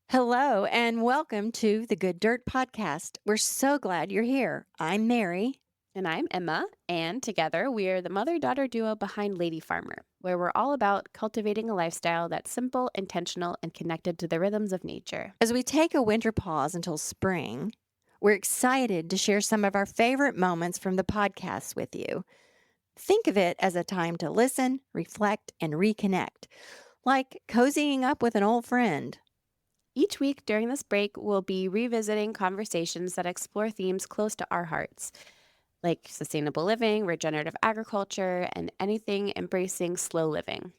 Hello, and welcome to the Good Dirt Podcast. We're so glad you're here. I'm Mary. And I'm Emma, and together we are the mother daughter duo behind Lady Farmer, where we're all about cultivating a lifestyle that's simple, intentional, and connected to the rhythms of nature. As we take a winter pause until spring, we're excited to share some of our favorite moments from the podcast with you. Think of it as a time to listen, reflect, and reconnect, like cozying up with an old friend. Each week during this break, we'll be revisiting conversations that explore themes close to our hearts, like sustainable living, regenerative agriculture, and anything embracing slow living.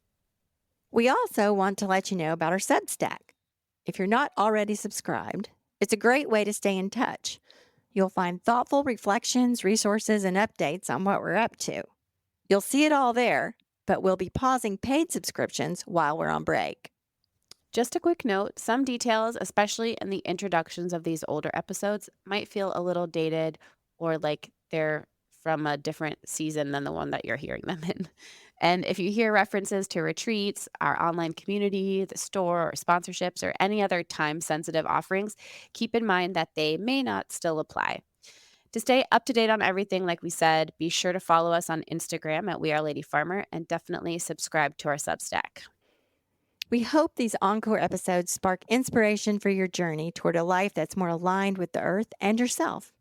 We also want to let you know about our Substack. If you're not already subscribed, it's a great way to stay in touch. You'll find thoughtful reflections, resources, and updates on what we're up to. You'll see it all there, but we'll be pausing paid subscriptions while we're on break. Just a quick note, some details, especially in the introductions of these older episodes, might feel a little dated or like they're from a different season than the one that you're hearing them in. And if you hear references to retreats, our online community, the store, or sponsorships, or any other time sensitive offerings, keep in mind that they may not still apply. To stay up to date on everything, like we said, be sure to follow us on Instagram at We Are Lady Farmer and definitely subscribe to our Substack. We hope these encore episodes spark inspiration for your journey toward a life that's more aligned with the earth and yourself.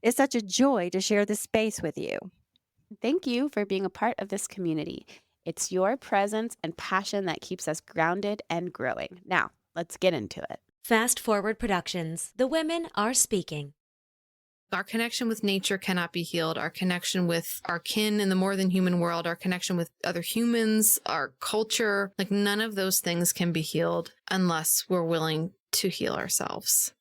It's such a joy to share this space with you. Thank you for being a part of this community. It's your presence and passion that keeps us grounded and growing. Now, let's get into it. Fast Forward Productions. The women are speaking. Our connection with nature cannot be healed. Our connection with our kin in the more than human world, our connection with other humans, our culture, like none of those things can be healed unless we're willing to heal ourselves.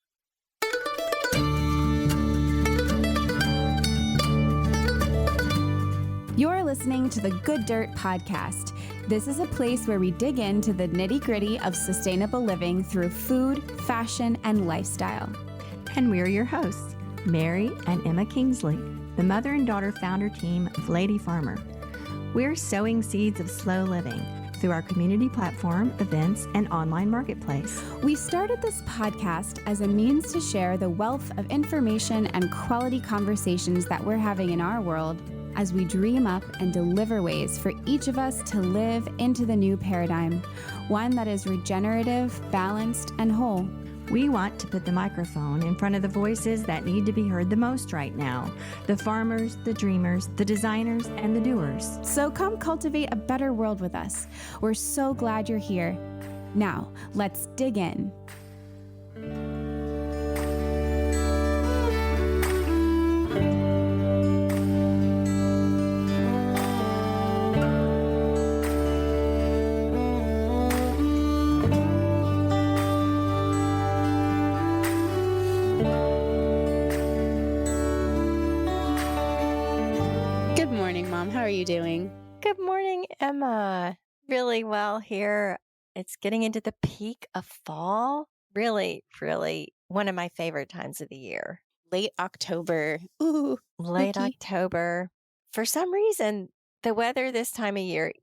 You're listening to the Good Dirt Podcast. This is a place where we dig into the nitty-gritty of sustainable living through food, fashion, and lifestyle. And we're your hosts, Mary and Emma Kingsley, the mother and daughter founder team of Lady Farmer. We're sowing seeds of slow living through our community platform, events, and online marketplace. We started this podcast as a means to share the wealth of information and quality conversations that we're having in our world as we dream up and deliver ways for each of us to live into the new paradigm, one that is regenerative, balanced, and whole. We want to put the microphone in front of the voices that need to be heard the most right now: the farmers, the dreamers, the designers, and the doers. So come cultivate a better world with us. We're so glad you're here. Now, let's dig in. Good morning, Mom. How are you doing? Good morning, Emma. Really well here. It's getting into the peak of fall. Really, really one of my favorite times of the year. Late October. Ooh, Late spooky. October. For some reason, the weather this time of year,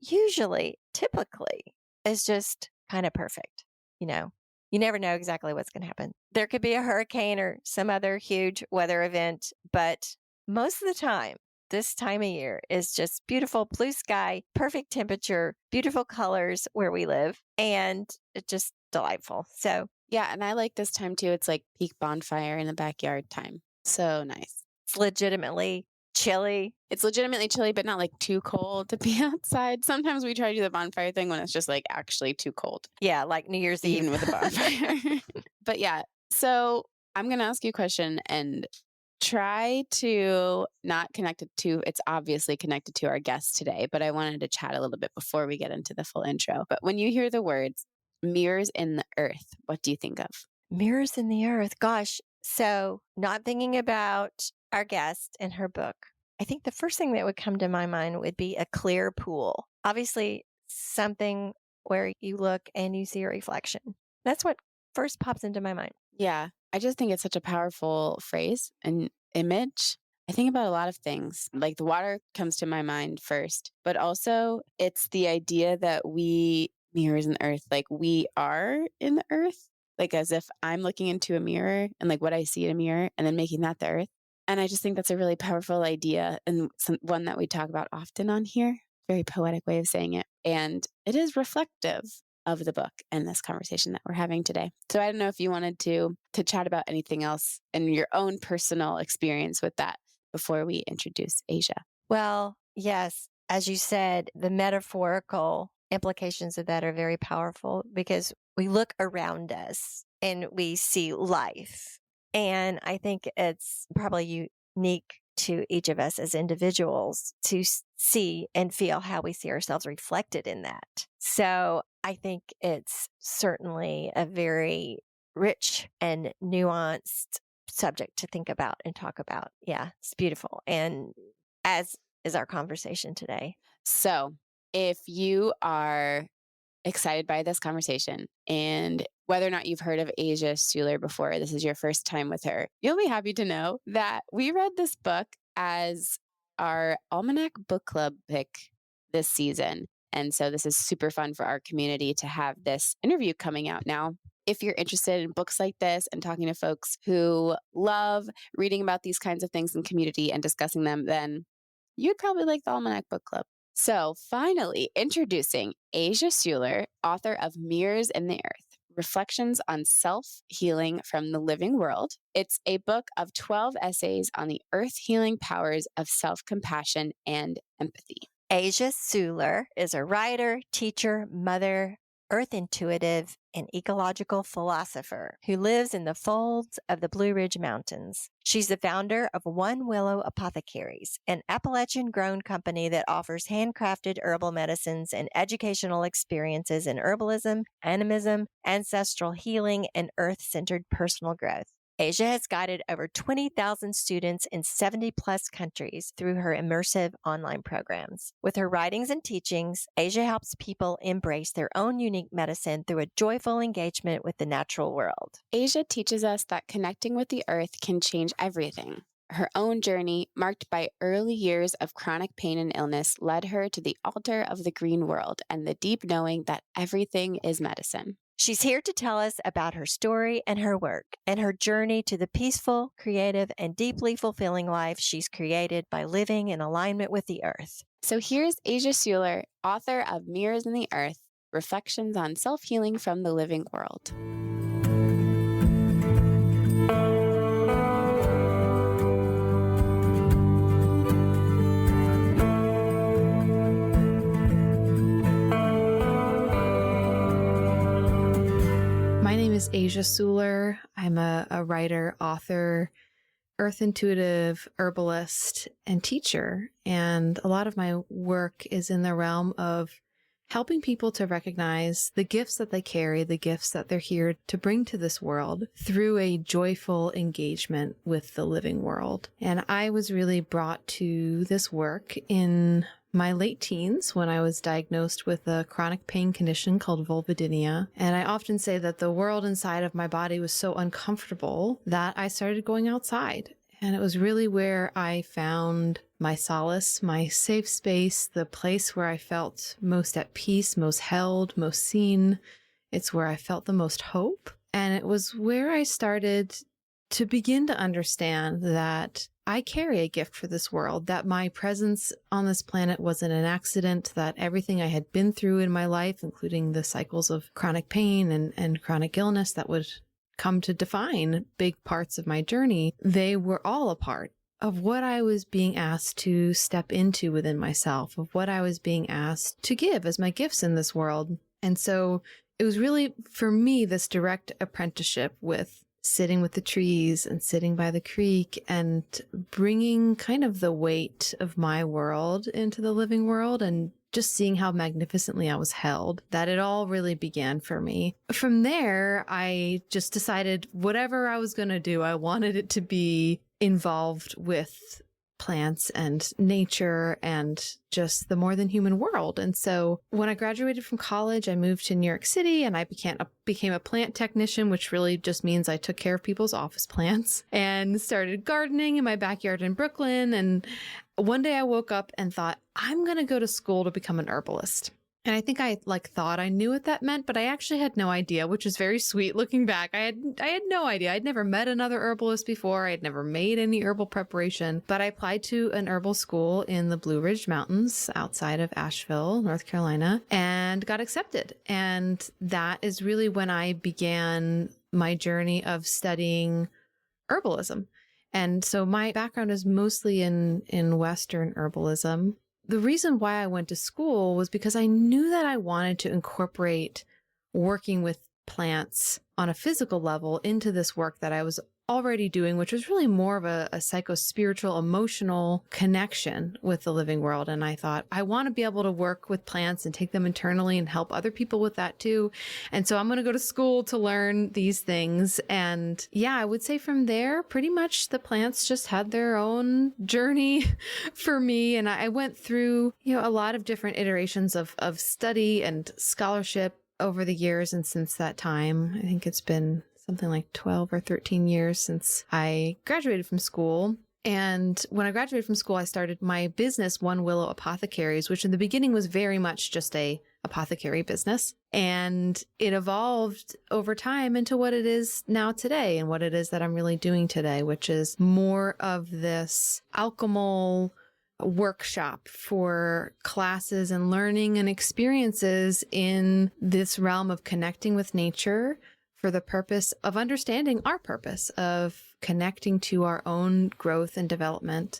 typically, is just kind of perfect. You never know exactly what's going to happen. There could be a hurricane or some other huge weather event, but most of the time, this time of year is just beautiful blue sky, perfect temperature, beautiful colors where we live, and it's just delightful. So Yeah, and I like this time too. It's like peak bonfire in the backyard time. So nice. it's legitimately chilly. It's legitimately chilly, but not like too cold to be outside. Sometimes we try to do the bonfire thing when it's just like actually too cold, Yeah, like New Year's even Eve. with the bonfire. But yeah, so I'm going to ask you a question and try to not connect it to, it's obviously connected to our guest today, but I wanted to chat a little bit before we get into the full intro. But when you hear the words mirrors in the earth, what do you think of? Mirrors in the earth. Gosh. So, not thinking about our guest and her book, I think the first thing that would come to my mind would be a clear pool. Obviously, something where you look and you see a reflection. That's what first pops into my mind. Yeah, I just think it's such a powerful phrase and image. I think about a lot of things. Like the water comes to my mind first, but also it's the idea that we mirrors in the earth, like we are in the earth. like as if I'm looking into a mirror and like what I see in a mirror and then making that the earth. And I just think that's a really powerful idea and one that we talk about often on here. Very poetic way of saying it. And it is reflective of the book and this conversation that we're having today. So I don't know if you wanted to chat about anything else in your own personal experience with that before we introduce Asia. Well, yes, as you said, the metaphorical implications of that are very powerful because we look around us and we see life. And I think it's probably unique to each of us as individuals to see and feel how we see ourselves reflected in that. So I think it's certainly a very rich and nuanced subject to think about and talk about. Yeah, it's beautiful. And as is our conversation today. So if you are excited by this conversation and whether or not you've heard of Asia Suler before, this is your first time with her, you'll be happy to know that we read this book as our Almanac Book Club pick this season. And so this is super fun for our community to have this interview coming out now. If you're interested in books like this and talking to folks who love reading about these kinds of things in community and discussing them, then you'd probably like the Almanac Book Club. So finally, introducing Asia Suler, author of Mirrors in the Earth, Reflections on Self-Healing from the Living World. It's a book of 12 essays on the earth-healing powers of self-compassion and empathy. Asia Suler is a writer, teacher, mother, earth intuitive, and ecological philosopher who lives in the folds of the Blue Ridge Mountains. She's the founder of One Willow Apothecaries, an Appalachian grown company that offers handcrafted herbal medicines and educational experiences in herbalism, animism, ancestral healing, and earth-centered personal growth. Asia has guided over 20,000 students in 70 plus countries through her immersive online programs. With her writings and teachings, Asia helps people embrace their own unique medicine through a joyful engagement with the natural world. Asia teaches us that connecting with the earth can change everything. Her own journey, marked by early years of chronic pain and illness, led her to the altar of the green world and the deep knowing that everything is medicine. She's here to tell us about her story and her work and her journey to the peaceful, creative, and deeply fulfilling life she's created by living in alignment with the earth. So here's Asia Suler, author of Mirrors in the Earth, Reflections on Self-Healing from the Living World. My name is Asia Suler. I'm a writer, author, earth intuitive, herbalist, and teacher. And a lot of my work is in the realm of helping people to recognize the gifts that they carry, the gifts that they're here to bring to this world through a joyful engagement with the living world. And I was really brought to this work in my late teens when I was diagnosed with a chronic pain condition called vulvodynia. And I often say that the world inside of my body was so uncomfortable that I started going outside. And it was really where I found my solace, my safe space, the place where I felt most at peace, most held, most seen. It's where I felt the most hope. And it was where I started to begin to understand that I carry a gift for this world, that my presence on this planet wasn't an accident, that everything I had been through in my life, including the cycles of chronic pain and chronic illness that would come to define big parts of my journey, they were all a part of what I was being asked to step into within myself, of what I was being asked to give as my gifts in this world. And so it was really, for me, this direct apprenticeship with sitting with the trees and sitting by the creek and bringing kind of the weight of my world into the living world and just seeing how magnificently I was held, that it all really began for me. From there, I just decided whatever I was going to do, I wanted it to be involved with plants and nature and just the more than human world. And so when I graduated from college, I moved to New York City and I became a plant technician, which really just means I took care of people's office plants and started gardening in my backyard in Brooklyn. And one day I woke up and thought, I'm going to go to school to become an herbalist. And I think I thought I knew what that meant, but I actually had no idea, which is very sweet looking back. I had no idea. I'd never met another herbalist before. I'd never made any herbal preparation, but I applied to an herbal school in the Blue Ridge Mountains outside of Asheville, North Carolina, and got accepted. And that is really when I began my journey of studying herbalism. And so my background is mostly in Western herbalism. The reason why I went to school was because I knew that I wanted to incorporate working with plants on a physical level into this work that I was already doing, which was really more of a psycho-spiritual, emotional connection with the living world. And I thought, I want to be able to work with plants and take them internally and help other people with that too. And so I'm going to go to school to learn these things. And yeah, I would say from there, pretty much the plants just had their own journey for me. And I went through, a lot of different iterations of study and scholarship over the years. And since that time, I think it's been something like 12 or 13 years since I graduated from school. And when I graduated from school, I started my business, One Willow Apothecaries, which in the beginning was very much just a apothecary business. And it evolved over time into what it is now today and what it is that I'm really doing today, which is more of this alchemal workshop for classes and learning and experiences in this realm of connecting with nature, for the purpose of understanding our purpose of connecting to our own growth and development,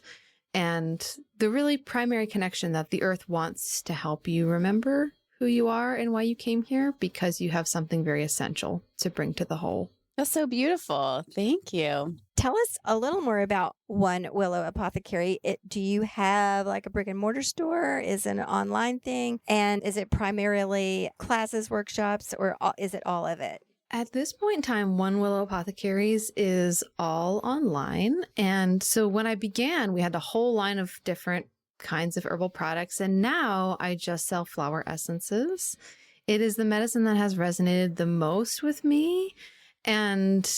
and the really primary connection that the earth wants to help you remember who you are and why you came here, because you have something very essential to bring to the whole. That's so beautiful. Thank you. Tell us a little more about One Willow Apothecary. Do you have like a brick and mortar store? Is it an online thing? And is it primarily classes, workshops, or is it all of it? At this point in time, One Willow Apothecaries is all online. And so when I began, we had a whole line of different kinds of herbal products. And now I just sell flower essences. It is the medicine that has resonated the most with me. And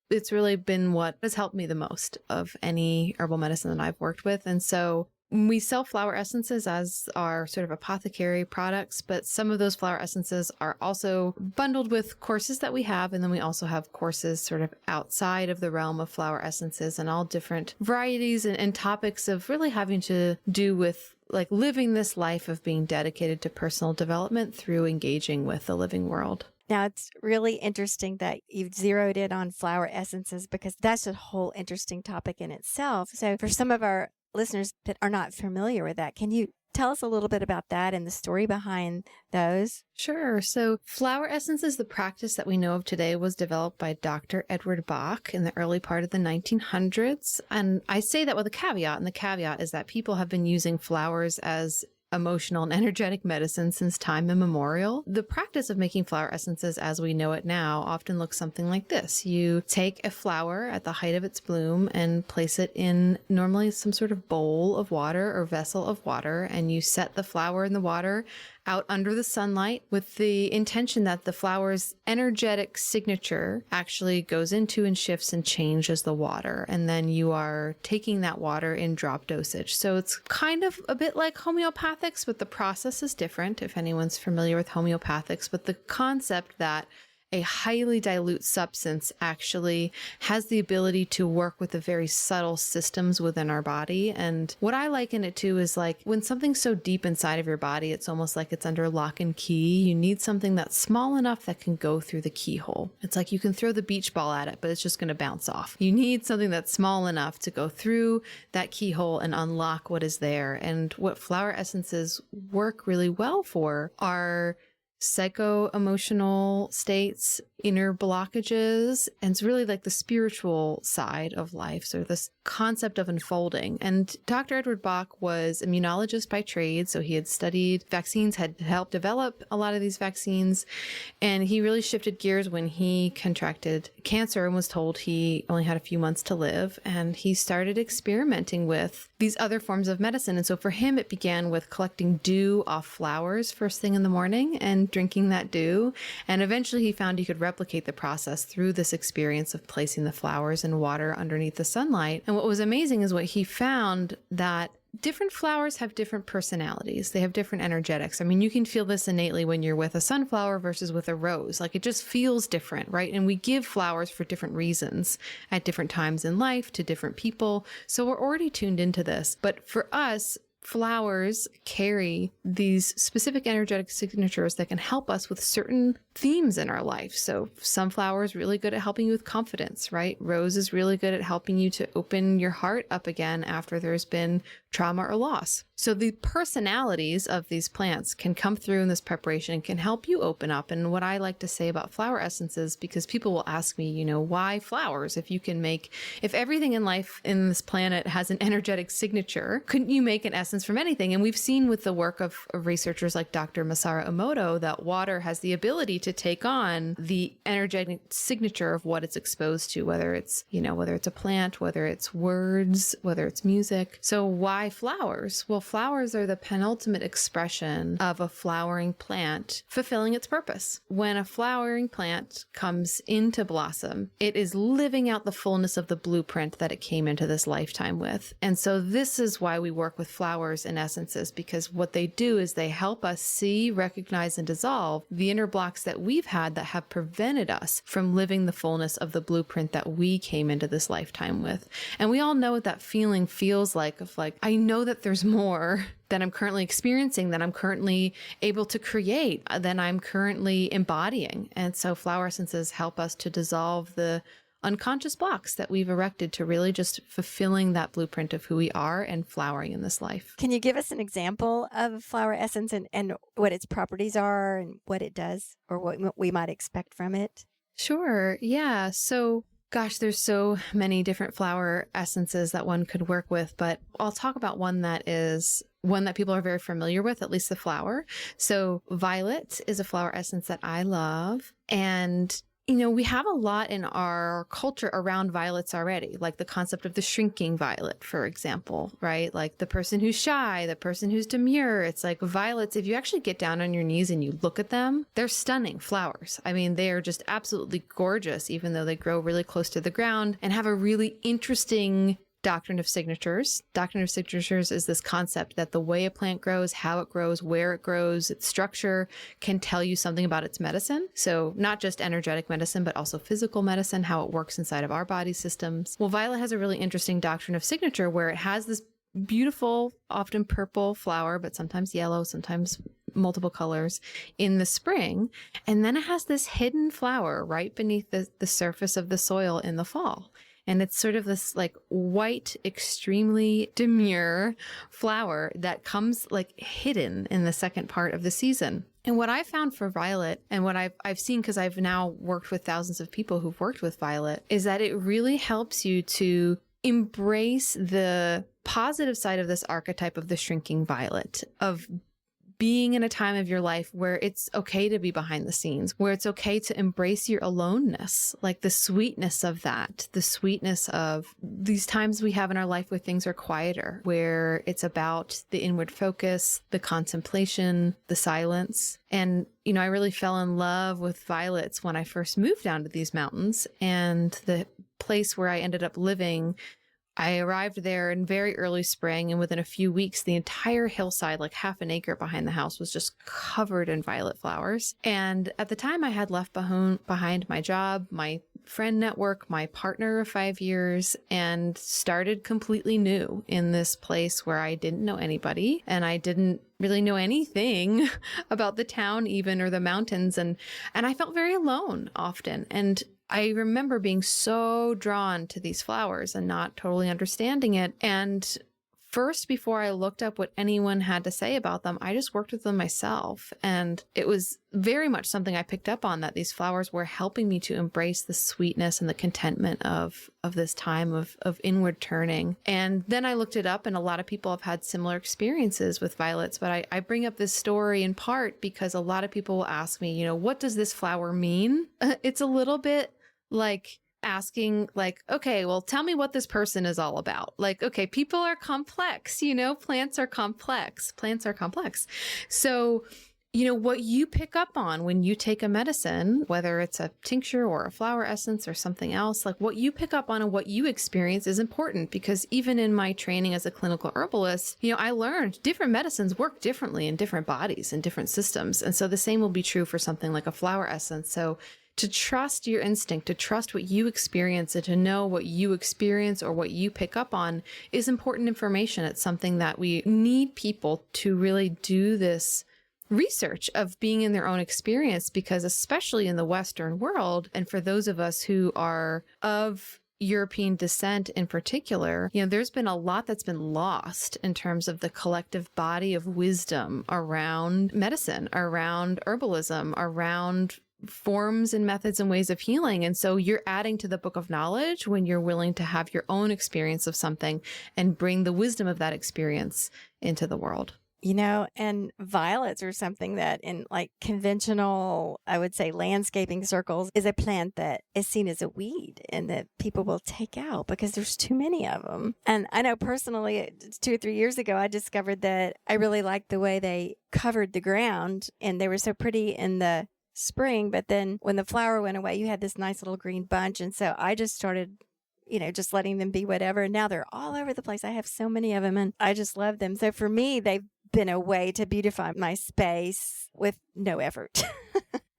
it's really been what has helped me the most of any herbal medicine that I've worked with. And so we sell flower essences as our sort of apothecary products, but some of those flower essences are also bundled with courses that we have. And then we also have courses sort of outside of the realm of flower essences and all different varieties and topics of really having to do with like living this life of being dedicated to personal development through engaging with the living world. Now, it's really interesting that you've zeroed in on flower essences, because that's a whole interesting topic in itself. So for some of our listeners that are not familiar with that, can you tell us a little bit about that and the story behind those? Sure. So flower essences, the practice that we know of today, was developed by Dr. Edward Bach in the early part of the 1900s. And I say that with a caveat, and the caveat is that people have been using flowers as emotional and energetic medicine since time immemorial. The practice of making flower essences as we know it now often looks something like this. You take a flower at the height of its bloom and place it in normally some sort of bowl of water or vessel of water, and you set the flower in the water out under the sunlight with the intention that the flower's energetic signature actually goes into and shifts and changes the water. And then you are taking that water in drop dosage. So it's kind of a bit like homeopathics, but the process is different if anyone's familiar with homeopathics. But the concept that a highly dilute substance actually has the ability to work with the very subtle systems within our body. And what I liken it to is like when something's so deep inside of your body, it's almost like it's under lock and key. You need something that's small enough that can go through the keyhole. It's like you can throw the beach ball at it, but it's just going to bounce off. You need something that's small enough to go through that keyhole and unlock what is there. And what flower essences work really well for are psycho-emotional states, inner blockages, and it's really like the spiritual side of life. So this concept of unfolding. And Dr. Edward Bach was immunologist by trade. So he had studied vaccines, had helped develop a lot of these vaccines. And he really shifted gears when he contracted cancer and was told he only had a few months to live. And he started experimenting with these other forms of medicine. And so for him, it began with collecting dew off flowers first thing in the morning and drinking that dew. And eventually he found he could replicate the process through this experience of placing the flowers in water underneath the sunlight. And what was amazing is what he found, that different flowers have different personalities. They have different energetics. I mean, you can feel this innately when you're with a sunflower versus with a rose. Like, it just feels different, right? And we give flowers for different reasons at different times in life to different people. So we're already tuned into this. But for us, flowers carry these specific energetic signatures that can help us with certain themes in our life. So sunflower is really good at helping you with confidence, right? Rose is really good at helping you to open your heart up again after there's been trauma or loss. So the personalities of these plants can come through in this preparation and can help you open up. And what I like to say about flower essences, because people will ask me, why flowers? If everything in life in this planet has an energetic signature, couldn't you make an essence from anything? And we've seen with the work of researchers like Dr. Masaru Emoto that water has the ability to take on the energetic signature of what it's exposed to, whether it's a plant, whether it's words, whether it's music. So why flowers? Well, flowers are the penultimate expression of a flowering plant fulfilling its purpose. When a flowering plant comes into blossom, it is living out the fullness of the blueprint that it came into this lifetime with. And so this is why we work with flowers and essences, because what they do is they help us see, recognize, and dissolve the inner blocks that we've had that have prevented us from living the fullness of the blueprint that we came into this lifetime with. And we all know what that feeling feels like, I know that there's more that I'm currently experiencing, that I'm currently able to create, than I'm currently embodying. And so flower essences help us to dissolve the unconscious blocks that we've erected to really just fulfilling that blueprint of who we are and flowering in this life. Can you give us an example of flower essence and what its properties are and what it does or what we might expect from it? Sure. Yeah. So gosh, there's so many different flower essences that one could work with, but I'll talk about one that people are very familiar with, at least the flower. So violet is a flower essence that I love. And we have a lot in our culture around violets already, like the concept of the shrinking violet, for example, right? Like the person who's shy, the person who's demure. It's like violets, if you actually get down on your knees and you look at them, they're stunning flowers. I mean, they are just absolutely gorgeous, even though they grow really close to the ground and have a really interesting doctrine of signatures. Doctrine of signatures is this concept that the way a plant grows, how it grows, where it grows, its structure can tell you something about its medicine. So not just energetic medicine, but also physical medicine, how it works inside of our body systems. Well, violet has a really interesting doctrine of signature where it has this beautiful, often purple flower, but sometimes yellow, sometimes multiple colors in the spring. And then it has this hidden flower right beneath the surface of the soil in the fall. And it's sort of this like white, extremely demure flower that comes like hidden in the second part of the season. And what I found for violet, and what I've seen, because I've now worked with thousands of people who've worked with violet, is that it really helps you to embrace the positive side of this archetype of the shrinking violet, of being in a time of your life where it's okay to be behind the scenes, where it's okay to embrace your aloneness, like the sweetness of that, the sweetness of these times we have in our life where things are quieter, where it's about the inward focus, the contemplation, the silence. And, I really fell in love with violets when I first moved down to these mountains, and the place where I ended up living, I arrived there in very early spring, and within a few weeks, the entire hillside, like half an acre behind the house, was just covered in violet flowers. And at the time, I had left behind my job, my friend network, my partner of 5 years, and started completely new in this place where I didn't know anybody, and I didn't really know anything about the town even, or the mountains. And I felt very alone often. And I remember being so drawn to these flowers and not totally understanding it. And first, before I looked up what anyone had to say about them, I just worked with them myself. And it was very much something I picked up on, that these flowers were helping me to embrace the sweetness and the contentment of this time of inward turning. And then I looked it up, and a lot of people have had similar experiences with violets. But I bring up this story in part because a lot of people will ask me, what does this flower mean? It's a little bit like asking, like, okay, well, tell me what this person is all about. Like, okay, people are complex, plants are complex. So, what you pick up on when you take a medicine, whether it's a tincture or a flower essence or something else, like what you pick up on and what you experience is important, because even in my training as a clinical herbalist, I learned different medicines work differently in different bodies and different systems. And so the same will be true for something like a flower essence. So to trust your instinct, to trust what you experience, and to know what you experience or what you pick up on is important information. It's something that we need people to really do this research of being in their own experience, because especially in the Western world, and for those of us who are of European descent in particular, there's been a lot that's been lost in terms of the collective body of wisdom around medicine, around herbalism, around forms and methods and ways of healing. And so you're adding to the book of knowledge when you're willing to have your own experience of something and bring the wisdom of that experience into the world. And violets are something that in like conventional, I would say, landscaping circles is a plant that is seen as a weed and that people will take out because there's too many of them. And I know personally, 2 or 3 years ago, I discovered that I really liked the way they covered the ground and they were so pretty in the spring. But then when the flower went away, you had this nice little green bunch. And so I just started just letting them be whatever. And now they're all over the place. I have so many of them and I just love them. So for me, they've been a way to beautify my space with no effort.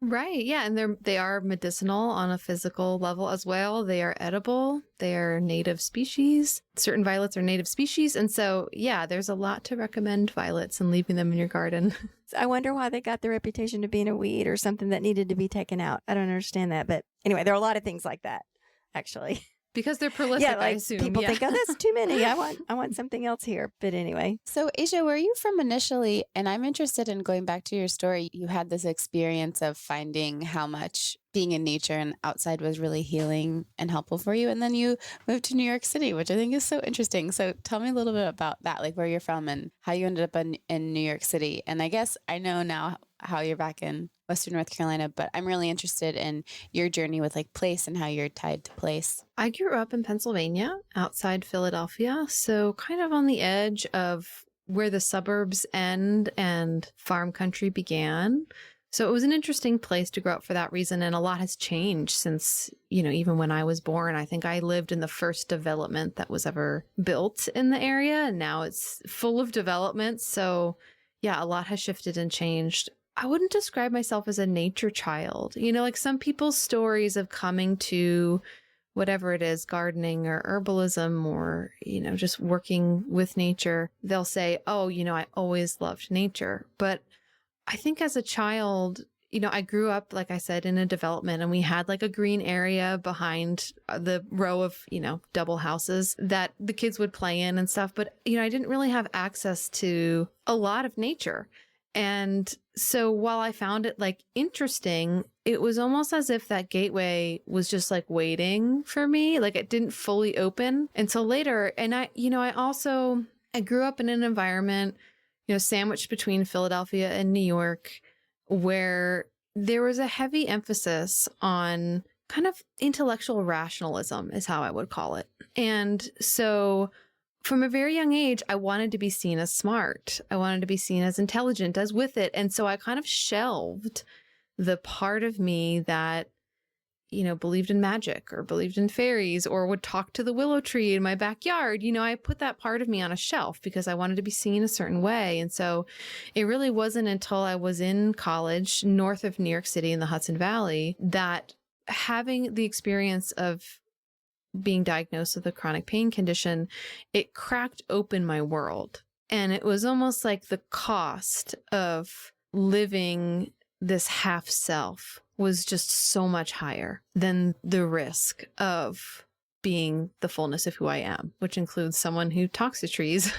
Right. Yeah. And they are medicinal on a physical level as well. They are edible. They are native species. Certain violets are native species. And so, yeah, there's a lot to recommend violets and leaving them in your garden. I wonder why they got the reputation of being a weed or something that needed to be taken out. I don't understand that. But anyway, there are a lot of things like that, actually. Because they're prolific, I assume. People think, oh, that's too many. I want something else here. But anyway. So, Asia, where are you from initially? And I'm interested in going back to your story. You had this experience of finding how much being in nature and outside was really healing and helpful for you. And then you moved to New York City, which I think is so interesting. So tell me a little bit about that, like where you're from and how you ended up in New York City. And I guess I know now how you're back in Western North Carolina, but I'm really interested in your journey with like place and how you're tied to place. I grew up in Pennsylvania, outside Philadelphia, so kind of on the edge of where the suburbs end and farm country began. So it was an interesting place to grow up for that reason. And a lot has changed since, even when I was born. I think I lived in the first development that was ever built in the area. And now it's full of development. So yeah, a lot has shifted and changed. I wouldn't describe myself as a nature child. Like some people's stories of coming to whatever it is, gardening or herbalism or, just working with nature, they'll say, oh, I always loved nature. But I think as a child, I grew up, like I said, in a development and we had like a green area behind the row of, double houses that the kids would play in and stuff. But, I didn't really have access to a lot of nature. And so while I found it like interesting, it was almost as if that gateway was just like waiting for me. Like it didn't fully open until later. And I grew up in an environment, sandwiched between Philadelphia and New York, where there was a heavy emphasis on kind of intellectual rationalism is how I would call it. And so from a very young age, I wanted to be seen as smart. I wanted to be seen as intelligent, as with it. And so I kind of shelved the part of me that, believed in magic or believed in fairies or would talk to the willow tree in my backyard. I put that part of me on a shelf because I wanted to be seen a certain way. And so it really wasn't until I was in college north of New York City in the Hudson Valley that having the experience of being diagnosed with a chronic pain condition, it cracked open my world. And it was almost like the cost of living this half self was just so much higher than the risk of being the fullness of who I am, which includes someone who talks to trees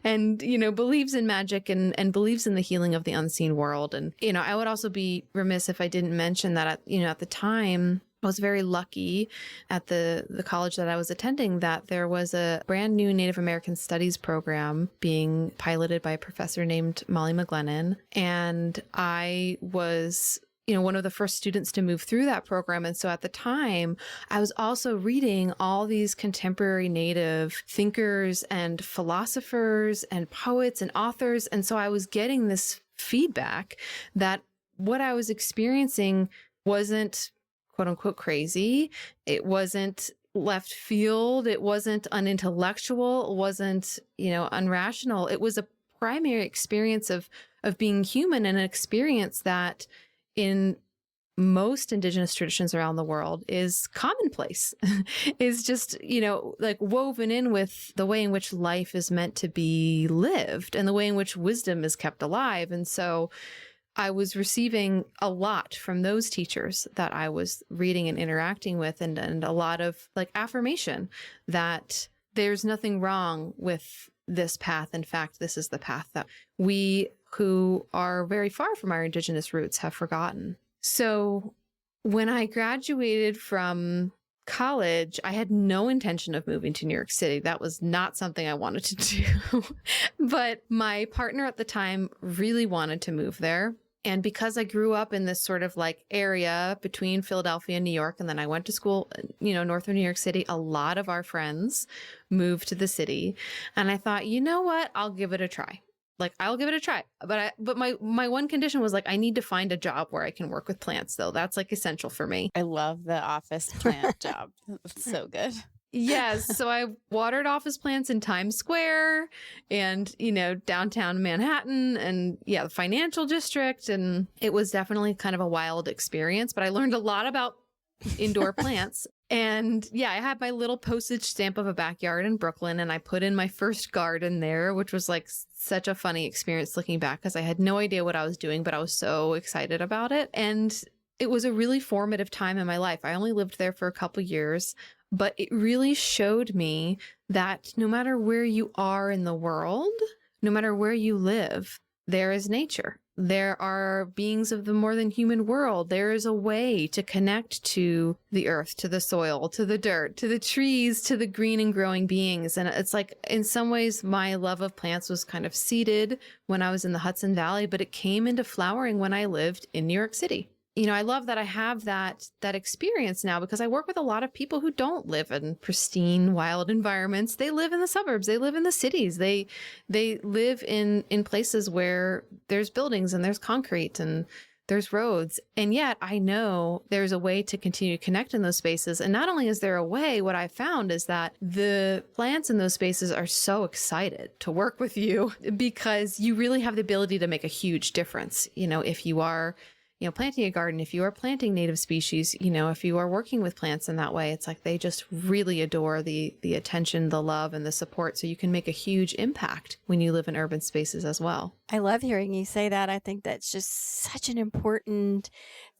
and, believes in magic and believes in the healing of the unseen world. And, I would also be remiss if I didn't mention that, at the time, I was very lucky at the college that I was attending that there was a brand new Native American Studies program being piloted by a professor named Molly McGlennon. And I was one of the first students to move through that program. And so at the time, I was also reading all these contemporary Native thinkers and philosophers and poets and authors. And so I was getting this feedback that what I was experiencing wasn't quote unquote crazy. It wasn't left field. It wasn't unintellectual. It wasn't, unrational. It was a primary experience of being human, and an experience that in most indigenous traditions around the world is commonplace, is just, like woven in with the way in which life is meant to be lived and the way in which wisdom is kept alive. And so I was receiving a lot from those teachers that I was reading and interacting with, and a lot of like affirmation that there's nothing wrong with this path. In fact, this is the path that we who are very far from our indigenous roots have forgotten. So when I graduated from college, I had no intention of moving to New York City. That was not something I wanted to do. But my partner at the time really wanted to move there. And because I grew up in this sort of like area between Philadelphia and New York, and then I went to school, north of New York City, a lot of our friends moved to the city. And I thought, you know what? I'll give it a try. Like, I'll give it a try. But my one condition was like, I need to find a job where I can work with plants, though. That's like essential for me. I love the office plant job. It's so good. Yes. So I watered office plants in Times Square and, downtown Manhattan and the financial district. And it was definitely kind of a wild experience, but I learned a lot about indoor plants. And I had my little postage stamp of a backyard in Brooklyn, and I put in my first garden there, which was like such a funny experience looking back because I had no idea what I was doing, but I was so excited about it. And it was a really formative time in my life. I only lived there for a couple years, but it really showed me that no matter where you are in the world, no matter where you live, there is nature. There are beings of the more than human world. There is a way to connect to the earth, to the soil, to the dirt, to the trees, to the green and growing beings. And it's like, in some ways, my love of plants was kind of seeded when I was in the Hudson Valley, but it came into flowering when I lived in New York City. I love that I have that experience now because I work with a lot of people who don't live in pristine, wild environments. They live in the suburbs. They live in the cities. They live in places where there's buildings and there's concrete and there's roads. And yet I know there's a way to continue to connect in those spaces. And not only is there a way, what I found is that the plants in those spaces are so excited to work with you because you really have the ability to make a huge difference. If you are planting a garden, if you are planting native species, if you are working with plants in that way, it's like they just really adore the attention, the love, and the support. So you can make a huge impact when you live in urban spaces as well. I love hearing you say that. I think that's just such an important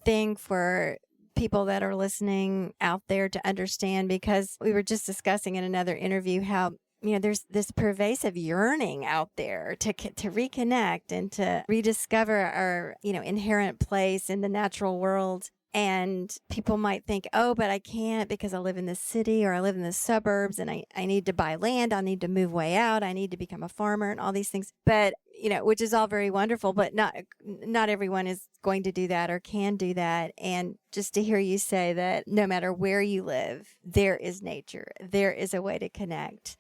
thing for people that are listening out there to understand, because we were just discussing in another interview how there's this pervasive yearning out there to reconnect and to rediscover our, inherent place in the natural world. And people might think, oh, but I can't because I live in the city or I live in the suburbs and I need to buy land. I need to move way out. I need to become a farmer and all these things. But, which is all very wonderful, but not everyone is going to do that or can do that. And just to hear you say that no matter where you live, there is nature. There is a way to connect.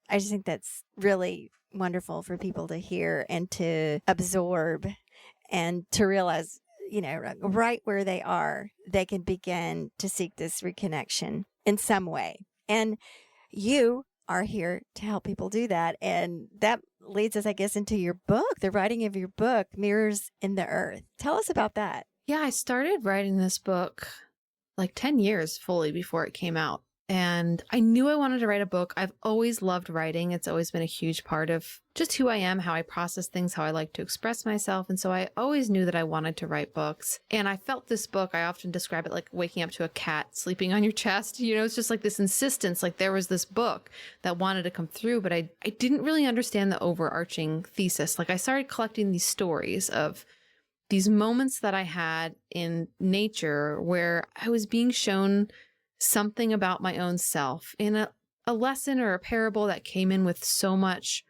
I just think that's really wonderful for people to hear and to absorb and to realize, right where they are, they can begin to seek this reconnection in some way. And you are here to help people do that. And that leads us, I guess, into your book, the writing of your book, Mirrors in the Earth. Tell us about that. Yeah, I started writing this book like 10 years fully before it came out. And I knew I wanted to write a book. I've always loved writing. It's always been a huge part of just who I am, how I process things, how I like to express myself. And so I always knew that I wanted to write books. And I felt this book, I often describe it like waking up to a cat sleeping on your chest. It's just like this insistence, like there was this book that wanted to come through, but I didn't really understand the overarching thesis. Like I started collecting these stories of these moments that I had in nature where I was being shown something about my own self in a lesson or a parable that came in with so much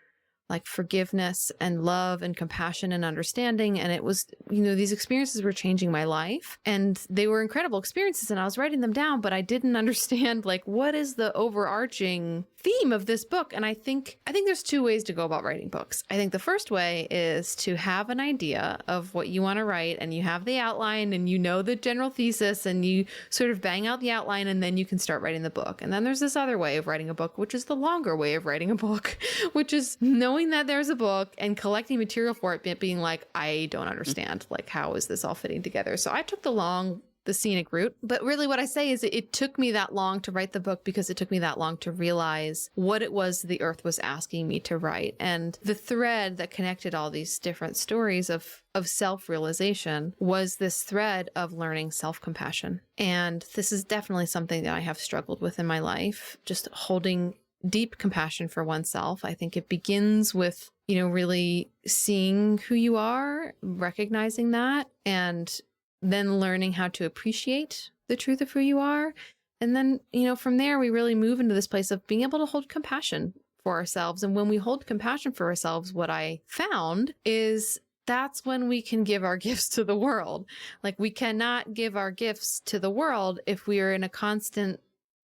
like forgiveness and love and compassion and understanding. And it was, these experiences were changing my life, and they were incredible experiences, and I was writing them down, but I didn't understand like what is the overarching theme of this book. And I think there's two ways to go about writing books. I think the first way is to have an idea of what you want to write, and you have the outline and the general thesis, and you sort of bang out the outline, and then you can start writing the book. And then there's this other way of writing a book, which is the longer way of writing a book, which is knowing that there's a book and collecting material for it, but being like, I don't understand, like, how is this all fitting together? So I took the scenic route. But really what I say is it took me that long to write the book because it took me that long to realize what it was the earth was asking me to write. And the thread that connected all these different stories of self-realization was this thread of learning self-compassion. And this is definitely something that I have struggled with in my life, just holding deep compassion for oneself. I think it begins with, really seeing who you are, recognizing that, and then learning how to appreciate the truth of who you are. And then, from there, we really move into this place of being able to hold compassion for ourselves. And when we hold compassion for ourselves, what I found is that's when we can give our gifts to the world. Like, we cannot give our gifts to the world if we are in a constant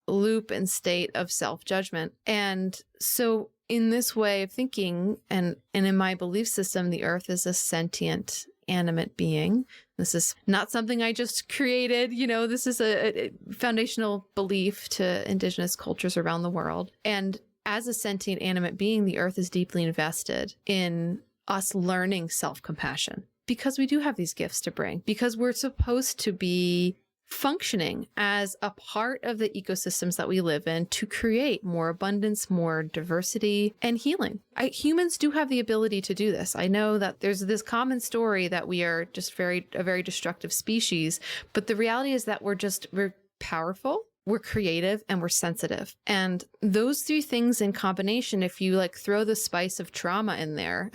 loop and state of self-judgment. And so in this way of thinking, and in my belief system, the earth is a sentient, animate being. This is not something I just created. This is a foundational belief to indigenous cultures around the world. And as a sentient, animate being, the earth is deeply invested in us learning self-compassion, because we do have these gifts to bring, because we're supposed to be functioning as a part of the ecosystems that we live in to create more abundance, more diversity, and healing. Humans do have the ability to do this. I know that there's this common story that we are just a very destructive species, but the reality is that we're powerful, we're creative, and we're sensitive. And those three things in combination, if you throw the spice of trauma in there,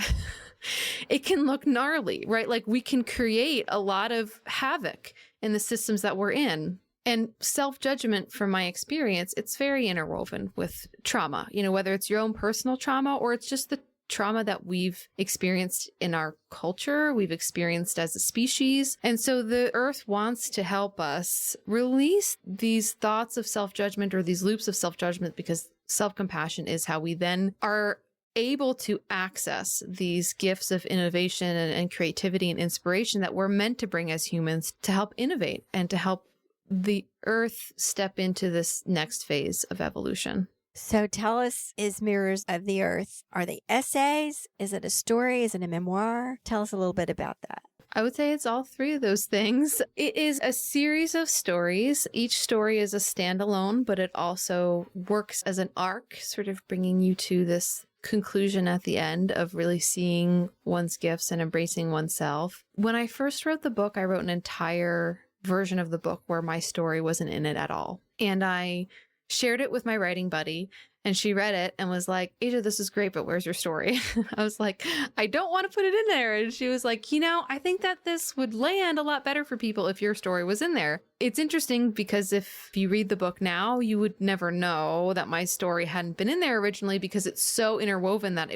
it can look gnarly, right? Like, we can create a lot of havoc in the systems that we're in. And self-judgment, from my experience, it's very interwoven with trauma, whether it's your own personal trauma or it's just the trauma that we've experienced in our culture, we've experienced as a species. And so the earth wants to help us release these thoughts of self-judgment or these loops of self-judgment, because self-compassion is how we then are able to access these gifts of innovation and creativity and inspiration that we're meant to bring as humans to help innovate and to help the earth step into this next phase of evolution. So tell us, is Mirrors of the Earth, are they essays? Is it a story? Is it a memoir? Tell us a little bit about that. I would say it's all three of those things. It is a series of stories. Each story is a standalone, but it also works as an arc, sort of bringing you to this conclusion at the end of really seeing one's gifts and embracing oneself. When I first wrote the book, I wrote an entire version of the book where my story wasn't in it at all. And I shared it with my writing buddy, and she read it and was like, Asia, this is great, but where's your story? I was like, I don't want to put it in there. And she was like, I think that this would land a lot better for people if your story was in there. It's interesting because if you read the book now, you would never know that my story hadn't been in there originally, because it's so interwoven that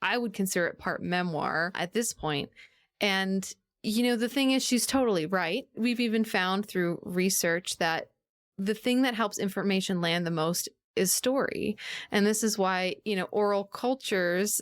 I would consider it part memoir at this point. And, the thing is, she's totally right. We've even found through research that the thing that helps information land the most is story. And this is why, oral cultures,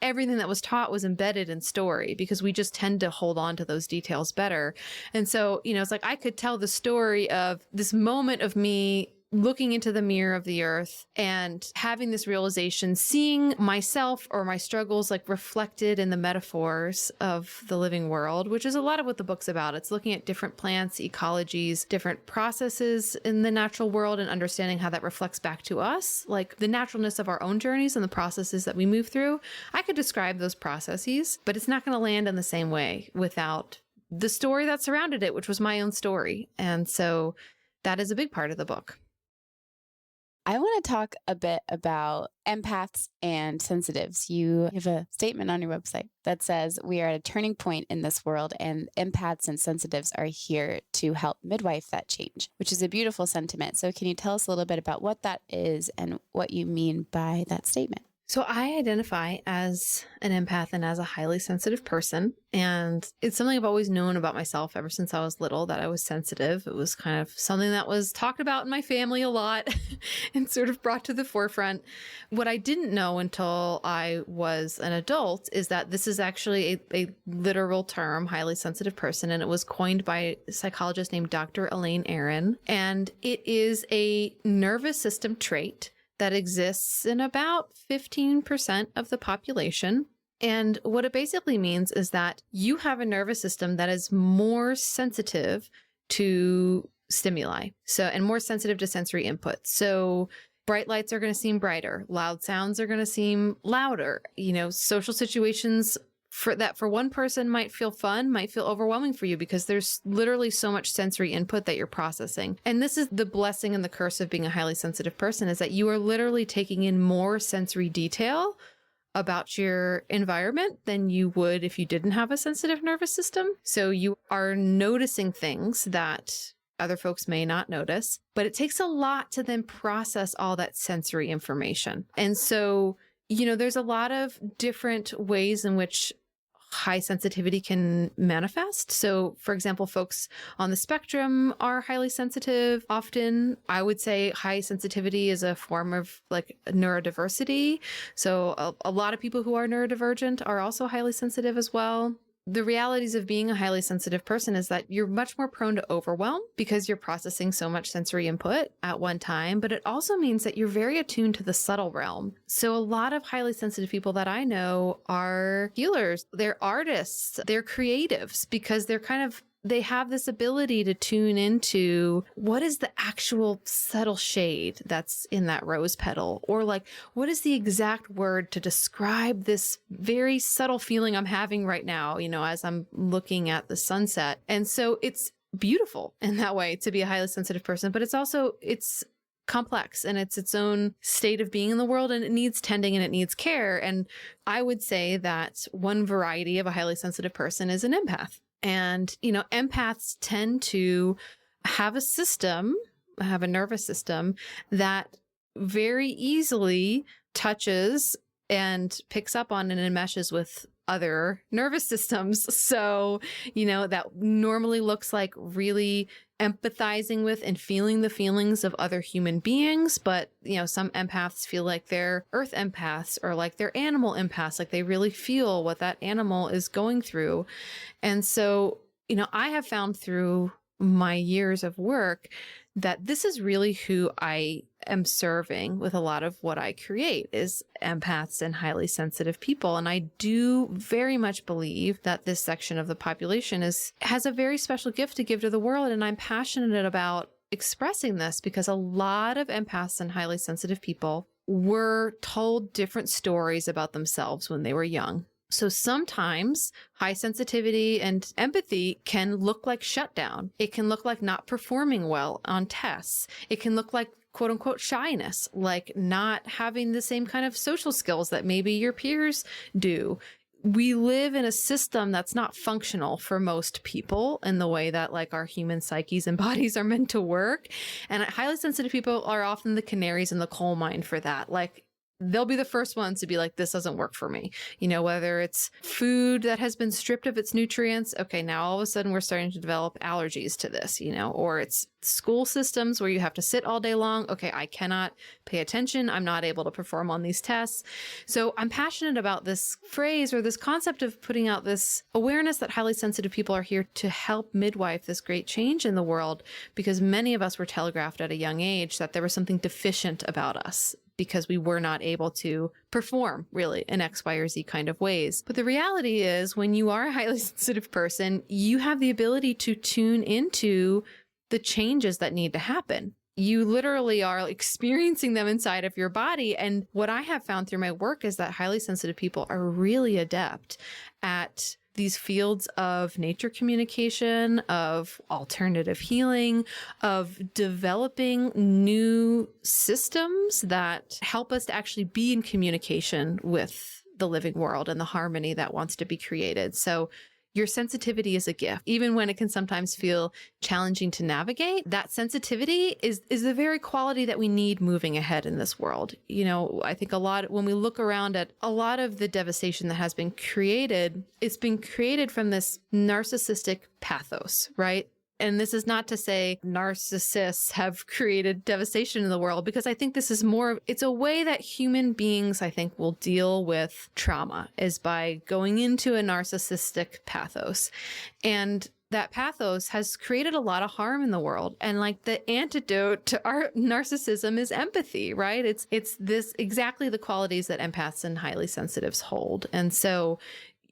everything that was taught was embedded in story, because we just tend to hold on to those details better. And so, it's like I could tell the story of this moment of me looking into the mirror of the earth and having this realization, seeing myself or my struggles reflected in the metaphors of the living world, which is a lot of what the book's about. It's looking at different plants, ecologies, different processes in the natural world, and understanding how that reflects back to us, like the naturalness of our own journeys and the processes that we move through. I could describe those processes, but it's not going to land in the same way without the story that surrounded it, which was my own story. And so that is a big part of the book. I want to talk a bit about empaths and sensitives. You have a statement on your website that says, we are at a turning point in this world, and empaths and sensitives are here to help midwife that change, which is a beautiful sentiment. So can you tell us a little bit about what that is and what you mean by that statement? So I identify as an empath and as a highly sensitive person. And it's something I've always known about myself ever since I was little, that I was sensitive. It was kind of something that was talked about in my family a lot and sort of brought to the forefront. What I didn't know until I was an adult is that this is actually a literal term, highly sensitive person. And it was coined by a psychologist named Dr. Elaine Aron. And it is a nervous system trait that exists in about 15% of the population. And what it basically means is that you have a nervous system that is more sensitive to stimuli, and more sensitive to sensory input. So bright lights are going to seem brighter, loud sounds are going to seem louder. Social situations for one person might feel fun, might feel overwhelming for you because there's literally so much sensory input that you're processing. And this is the blessing and the curse of being a highly sensitive person, is that you are literally taking in more sensory detail about your environment than you would if you didn't have a sensitive nervous system. So you are noticing things that other folks may not notice, but it takes a lot to then process all that sensory information. And so, there's a lot of different ways in which high sensitivity can manifest. So, for example, folks on the spectrum are highly sensitive. Often, I would say high sensitivity is a form of neurodiversity. So a lot of people who are neurodivergent are also highly sensitive as well. The realities of being a highly sensitive person is that you're much more prone to overwhelm because you're processing so much sensory input at one time, but it also means that you're very attuned to the subtle realm. So a lot of highly sensitive people that I know are healers, they're artists, they're creatives, because they have this ability to tune into what is the actual subtle shade that's in that rose petal, or what is the exact word to describe this very subtle feeling I'm having right now, as I'm looking at the sunset. And so it's beautiful in that way to be a highly sensitive person, but it's complex and it's its own state of being in the world, and it needs tending and it needs care. And I would say that one variety of a highly sensitive person is an empath. And, empaths tend to have a nervous system that very easily touches and picks up on and enmeshes with other nervous systems. So, that normally looks like really empathizing with and feeling the feelings of other human beings. But, some empaths feel like they're earth empaths, or like they're animal empaths, like they really feel what that animal is going through. And so, I have found through my years of work that this is really who I am serving with a lot of what I create, is empaths and highly sensitive people. And I do very much believe that this section of the population has a very special gift to give to the world. And I'm passionate about expressing this because a lot of empaths and highly sensitive people were told different stories about themselves when they were young. So sometimes high sensitivity and empathy can look like shutdown. It can look like not performing well on tests. It can look like quote unquote shyness, like not having the same kind of social skills that maybe your peers do. We live in a system that's not functional for most people in the way that our human psyches and bodies are meant to work. And highly sensitive people are often the canaries in the coal mine for that. They'll be the first ones to be like, this doesn't work for me. Whether it's food that has been stripped of its nutrients. Okay, now all of a sudden we're starting to develop allergies to this, or it's school systems where you have to sit all day long. Okay, I cannot pay attention. I'm not able to perform on these tests. So I'm passionate about this phrase, or this concept of putting out this awareness that highly sensitive people are here to help midwife this great change in the world, because many of us were telegraphed at a young age that there was something deficient about us, because we were not able to perform really in X, Y, or Z kind of ways. But the reality is, when you are a highly sensitive person, you have the ability to tune into the changes that need to happen. You literally are experiencing them inside of your body. And what I have found through my work is that highly sensitive people are really adept at these fields of nature communication, of alternative healing, of developing new systems that help us to actually be in communication with the living world and the harmony that wants to be created. So, your sensitivity is a gift. Even when it can sometimes feel challenging to navigate, that sensitivity is the very quality that we need moving ahead in this world. I think when we look around at a lot of the devastation that has been created, it's been created from this narcissistic pathos, right? And this is not to say narcissists have created devastation in the world, because I think this is it's a way that human beings, I think, will deal with trauma, is by going into a narcissistic pathos. And that pathos has created a lot of harm in the world. And like the antidote to our narcissism is empathy, right? It's this exactly the qualities that empaths and highly sensitives hold. And so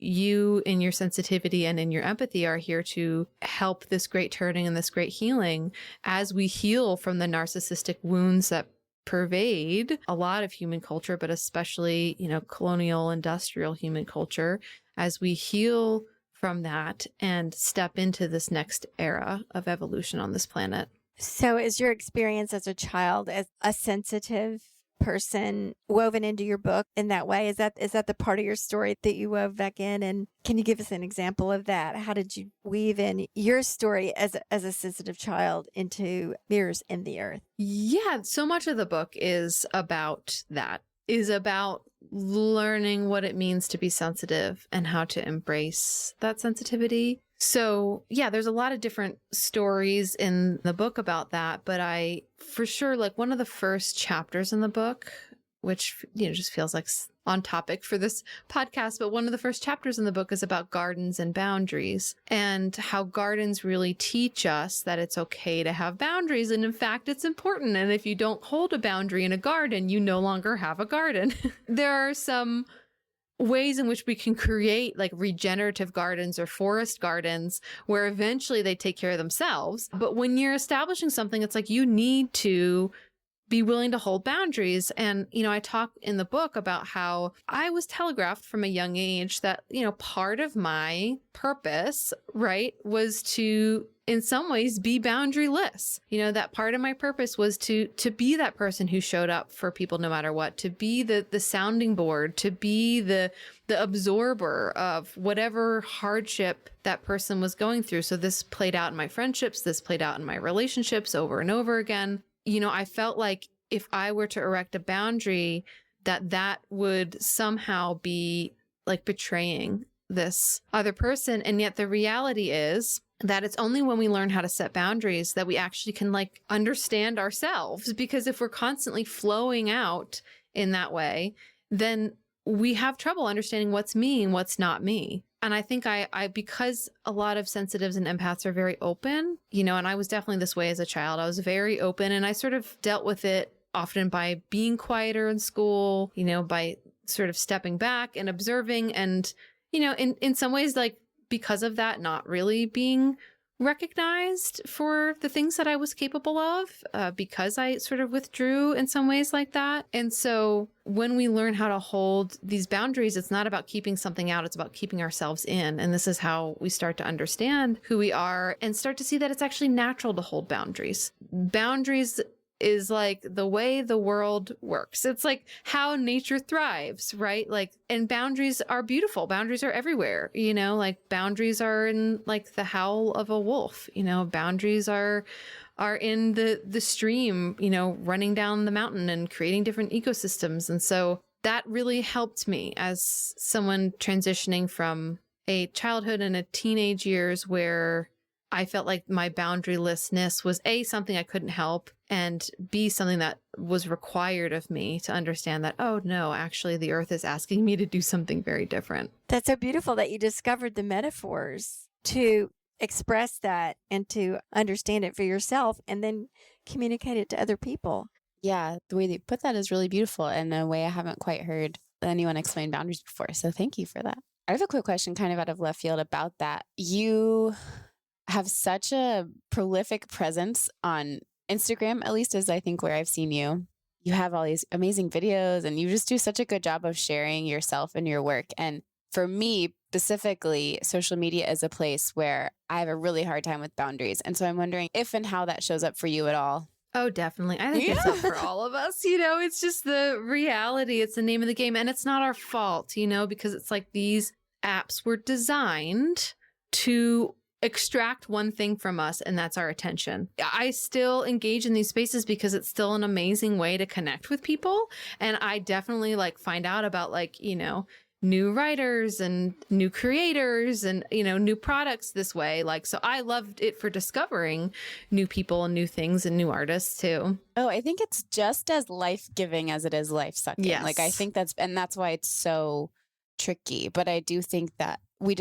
you, in your sensitivity and in your empathy, are here to help this great turning and this great healing as we heal from the narcissistic wounds that pervade a lot of human culture, but especially, colonial industrial human culture, as we heal from that and step into this next era of evolution on this planet. So is your experience as a child as a sensitive person woven into your book in that way? Is that the part of your story that you wove back in? And can you give us an example of that? How did you weave in your story as a sensitive child into Mirrors in the Earth? Yeah, so much of the book is about that, is about learning what it means to be sensitive and how to embrace that sensitivity. So yeah, there's a lot of different stories in the book about that, but I, for sure, like one of the first chapters in the book, which, just feels like on topic for this podcast, but one of the first chapters in the book is about gardens and boundaries, and how gardens really teach us that it's okay to have boundaries. And in fact, it's important. And if you don't hold a boundary in a garden, you no longer have a garden. There are some ways in which we can create like regenerative gardens or forest gardens where eventually they take care of themselves. But when you're establishing something, it's like you need to be willing to hold boundaries. And, I talk in the book about how I was telegraphed from a young age that, part of my purpose, right, was to, in some ways, be boundaryless. That part of my purpose was to be that person who showed up for people no matter what, to be the sounding board, to be the absorber of whatever hardship that person was going through. So this played out in my friendships, this played out in my relationships over and over again. I felt like if I were to erect a boundary, that would somehow be like betraying this other person. And yet the reality is that it's only when we learn how to set boundaries that we actually can like understand ourselves. Because if we're constantly flowing out in that way, then we have trouble understanding what's me and what's not me. And I think I because a lot of sensitives and empaths are very open, and I was definitely this way as a child. I was very open, and I sort of dealt with it often by being quieter in school, by sort of stepping back and observing, and, in some ways, like because of that, not really being recognized for the things that I was capable of, because I sort of withdrew in some ways like that. And so when we learn how to hold these boundaries, it's not about keeping something out, it's about keeping ourselves in. And this is how we start to understand who we are and start to see that it's actually natural to hold boundaries. Boundaries is like the way the world works. It's like how nature thrives, right? Like, and boundaries are beautiful. Boundaries are everywhere, like boundaries are in like the howl of a wolf, boundaries are in the stream, running down the mountain and creating different ecosystems. And so that really helped me as someone transitioning from a childhood and a teenage years where I felt like my boundarylessness was A, something I couldn't help, and B, something that was required of me to understand that, oh no, actually the earth is asking me to do something very different. That's so beautiful that you discovered the metaphors to express that and to understand it for yourself and then communicate it to other people. Yeah, the way they put that is really beautiful in a way I haven't quite heard anyone explain boundaries before. So thank you for that. I have a quick question kind of out of left field about that. You have such a prolific presence on Instagram, at least as I think where I've seen you. You have all these amazing videos and you just do such a good job of sharing yourself and your work. And for me specifically, social media is a place where I have a really hard time with boundaries. And so I'm wondering if and how that shows up for you at all. Oh, definitely. I think it's up for all of us. It's just the reality. It's the name of the game. And it's not our fault, because it's like these apps were designed to extract one thing from us, and that's our attention. I still engage in these spaces because it's still an amazing way to connect with people. And I definitely like find out about like, you know, new writers and new creators and, you know, new products this way. Like, so I loved it for discovering new people and new things and new artists too. Oh, I think it's just as life-giving as it is life-sucking. Yes. Like, I think that's why it's so tricky. But I do think that we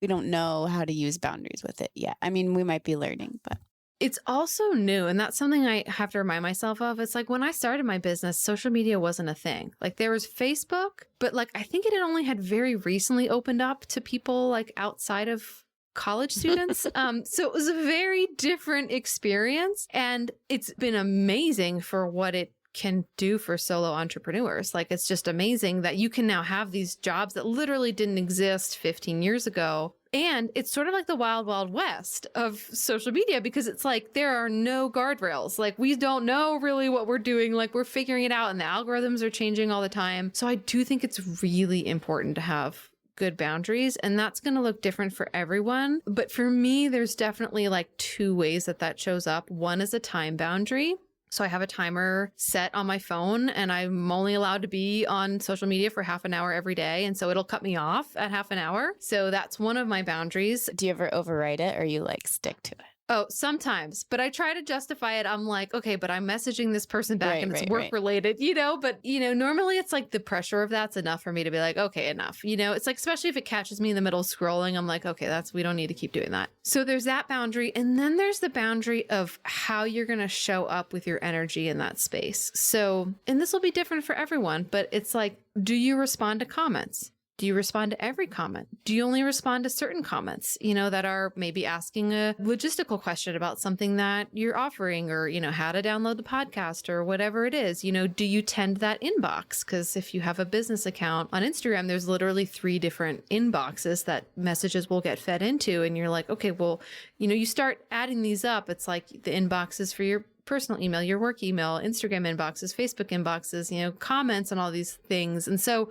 don't know how to use boundaries with it yet. I mean, we might be learning, but it's also new. And that's something I have to remind myself of. It's like when I started my business, social media wasn't a thing. Like there was Facebook, but like I think it had only had very recently opened up to people like outside of college students. So it was a very different experience. And it's been amazing for what it can do for solo entrepreneurs. Like it's just amazing that you can now have these jobs that literally didn't exist 15 years ago. And it's sort of like the wild, wild west of social media because it's like there are no guardrails. Like we don't know really what we're doing. Like we're figuring it out and the algorithms are changing all the time. So I do think it's really important to have good boundaries, and that's going to look different for everyone. But for me, there's definitely like two ways that shows up. One is a time boundary. So I have a timer set on my phone and I'm only allowed to be on social media for half an hour every day. And so it'll cut me off at half an hour. So that's one of my boundaries. do you ever override it or you like stick to it? Oh, sometimes, but I try to justify it. I'm like, okay, but I'm messaging this person back and it's work related, you know, but you know, normally it's like the pressure of that's enough for me to be like, okay, enough. You know, it's like, especially if it catches me in the middle of scrolling, I'm like, okay, we don't need to keep doing that. So there's that boundary. And then there's the boundary of how you're going to show up with your energy in that space. So, and this will be different for everyone, but it's like, do you respond to comments? Do you respond to every comment? Do you only respond to certain comments, you know, that are maybe asking a logistical question about something that you're offering or, you know, how to download the podcast or whatever it is? You know, do you tend that inbox? Because if you have a business account on Instagram, there's literally 3 different inboxes that messages will get fed into. And you're like, okay, well, you know, you start adding these up. It's like the inboxes for your personal email, your work email, Instagram inboxes, Facebook inboxes, you know, comments and all these things. And so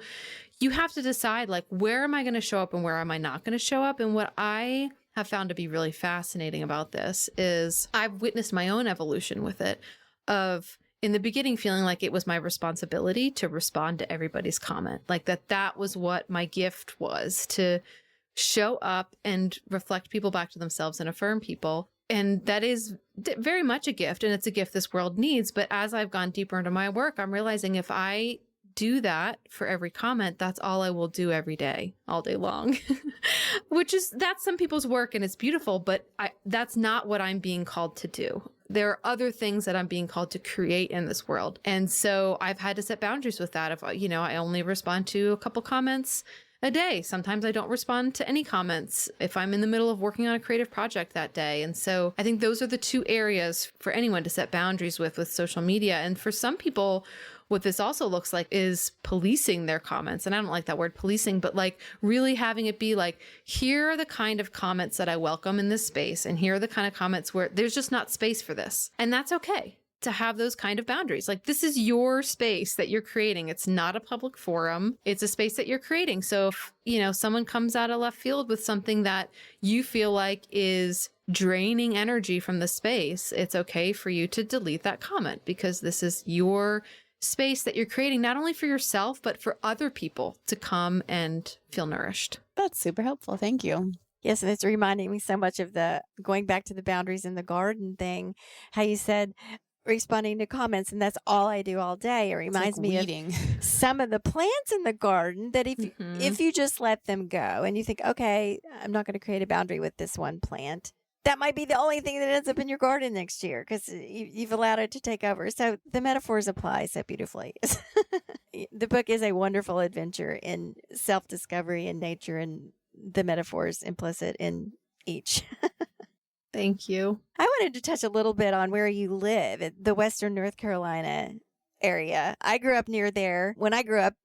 you have to decide like, where am I going to show up and where am I not going to show up? And what I have found to be really fascinating about this is I've witnessed my own evolution with it of in the beginning feeling like it was my responsibility to respond to everybody's comment, like that was what my gift was, to show up and reflect people back to themselves and affirm people. And that is very much a gift, and it's a gift this world needs. But as I've gone deeper into my work, I'm realizing if I do that for every comment, that's all I will do every day, all day long, that's some people's work and it's beautiful, but that's not what I'm being called to do. There are other things that I'm being called to create in this world. And so I've had to set boundaries with that. If, you know, I only respond to a couple comments a day. Sometimes I don't respond to any comments if I'm in the middle of working on a creative project that day. And so I think those are the 2 areas for anyone to set boundaries with social media. And for some people, what this also looks like is policing their comments. And I don't like that word policing, but like really having it be like, here are the kind of comments that I welcome in this space. And here are the kind of comments where there's just not space for this. And that's okay to have those kind of boundaries. Like this is your space that you're creating. It's not a public forum. It's a space that you're creating. So if, you know, someone comes out of left field with something that you feel like is draining energy from the space, it's okay for you to delete that comment because this is your space that you're creating, not only for yourself, but for other people to come and feel nourished. That's super helpful. Thank you. Yes, and it's reminding me so much of the going back to the boundaries in the garden thing, how you said responding to comments, and that's all I do all day. It reminds me of some of the plants in the garden that if you just let them go and you think, okay, I'm not going to create a boundary with this one plant, that might be the only thing that ends up in your garden next year because you've allowed it to take over. So the metaphors apply so beautifully. The book is a wonderful adventure in self-discovery in nature and the metaphors implicit in each. Thank you. I wanted to touch a little bit on where you live, at the Western North Carolina area. I grew up near there. When I grew up,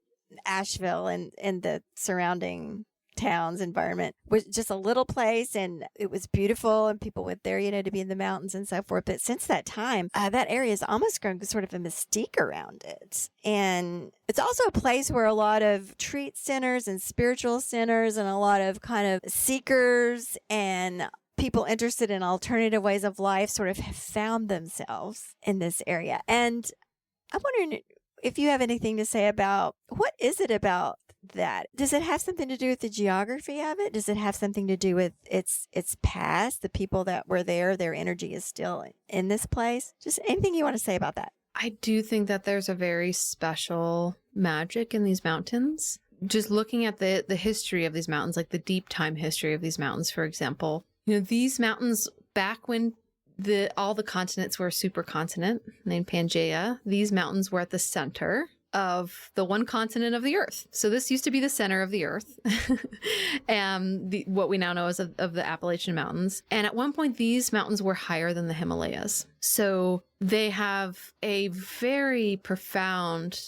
Asheville and the surrounding towns environment. Was just a little place, and it was beautiful, and people went there, to be in the mountains and so forth. But since that time, that area has almost grown sort of a mystique around it. And it's also a place where a lot of retreat centers and spiritual centers and a lot of kind of seekers and people interested in alternative ways of life sort of have found themselves in this area. And I'm wondering if you have anything to say about what is it about that? Does it have something to do with the geography of it? Does it have something to do with its past, the people that were there, their energy is still in this place? Just anything you want to say about that? I do think that there's a very special magic in these mountains. Just looking at the history of these mountains, like the deep time history of these mountains, for example, these mountains, back when all the continents were a supercontinent named Pangaea, these mountains were at the center of the one continent of the earth. So this used to be the center of the earth, and what we now know as of the Appalachian Mountains. And at one point, these mountains were higher than the Himalayas. So they have a very profound,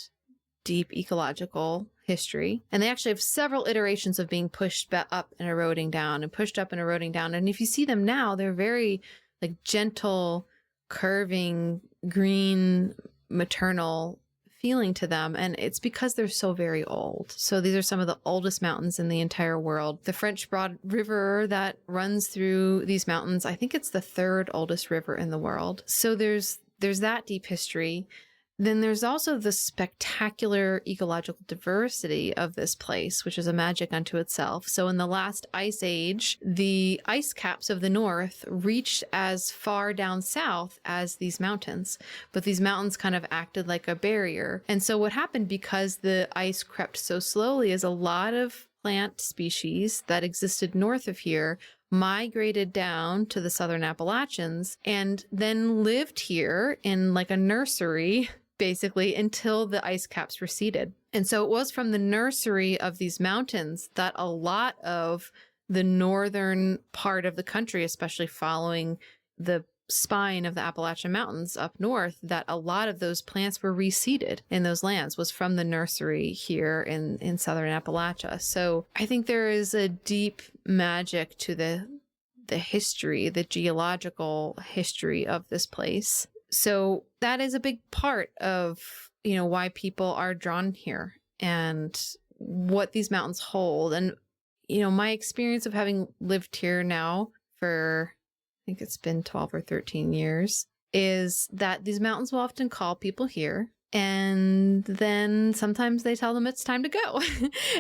deep ecological history. And they actually have several iterations of being pushed up and eroding down and pushed up and eroding down. And if you see them now, they're very like gentle, curving, green, maternal feeling to them. And it's because they're so very old. So these are some of the oldest mountains in the entire world. The French Broad River that runs through these mountains, I think it's the third oldest river in the world. So there's that deep history. Then there's also the spectacular ecological diversity of this place, which is a magic unto itself. So in the last ice age, the ice caps of the north reached as far down south as these mountains, but these mountains kind of acted like a barrier. And so what happened, because the ice crept so slowly, is a lot of plant species that existed north of here migrated down to the southern Appalachians and then lived here in like a nursery, basically, until the ice caps receded. And so it was from the nursery of these mountains that a lot of the northern part of the country, especially following the spine of the Appalachian Mountains up north, that a lot of those plants were reseeded in those lands, was from the nursery here in southern Appalachia. So I think there is a deep magic to the history, the geological history of this place. So that is a big part of, why people are drawn here and what these mountains hold. And, my experience of having lived here now for, I think it's been 12 or 13 years, is that these mountains will often call people here. And then sometimes they tell them it's time to go.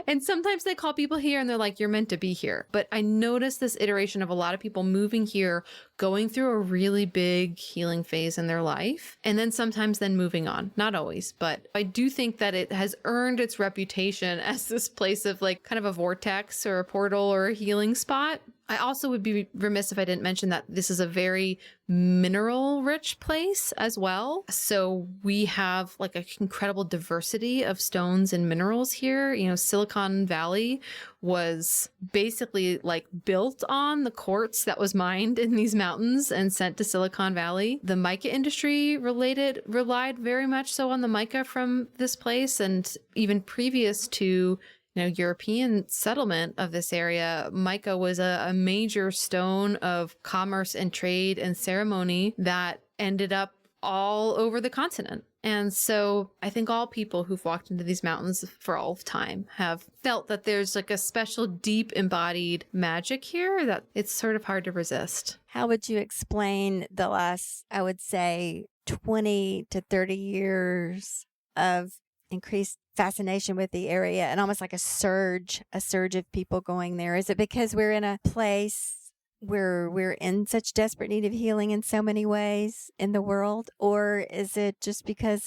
And sometimes they call people here and they're like, you're meant to be here. But I noticed this iteration of a lot of people moving here, going through a really big healing phase in their life, and then sometimes then moving on. Not always, but I do think that it has earned its reputation as this place of like kind of a vortex or a portal or a healing spot. I also would be remiss if I didn't mention that this is a very mineral rich place as well. So we have like an incredible diversity of stones and minerals here. Silicon Valley was basically like built on the quartz that was mined in these mountains and sent to Silicon Valley. The mica industry relied very much so on the mica from this place. And even previous to European settlement of this area, mica was a major stone of commerce and trade and ceremony that ended up all over the continent. And so I think all people who've walked into these mountains for all of time have felt that there's like a special, deep embodied magic here that it's sort of hard to resist. How would you explain the last, I would say, 20 to 30 years of increased fascination with the area and almost like a surge of people going there? Is it because we're in a place where we're in such desperate need of healing in so many ways in the world? Or is it just because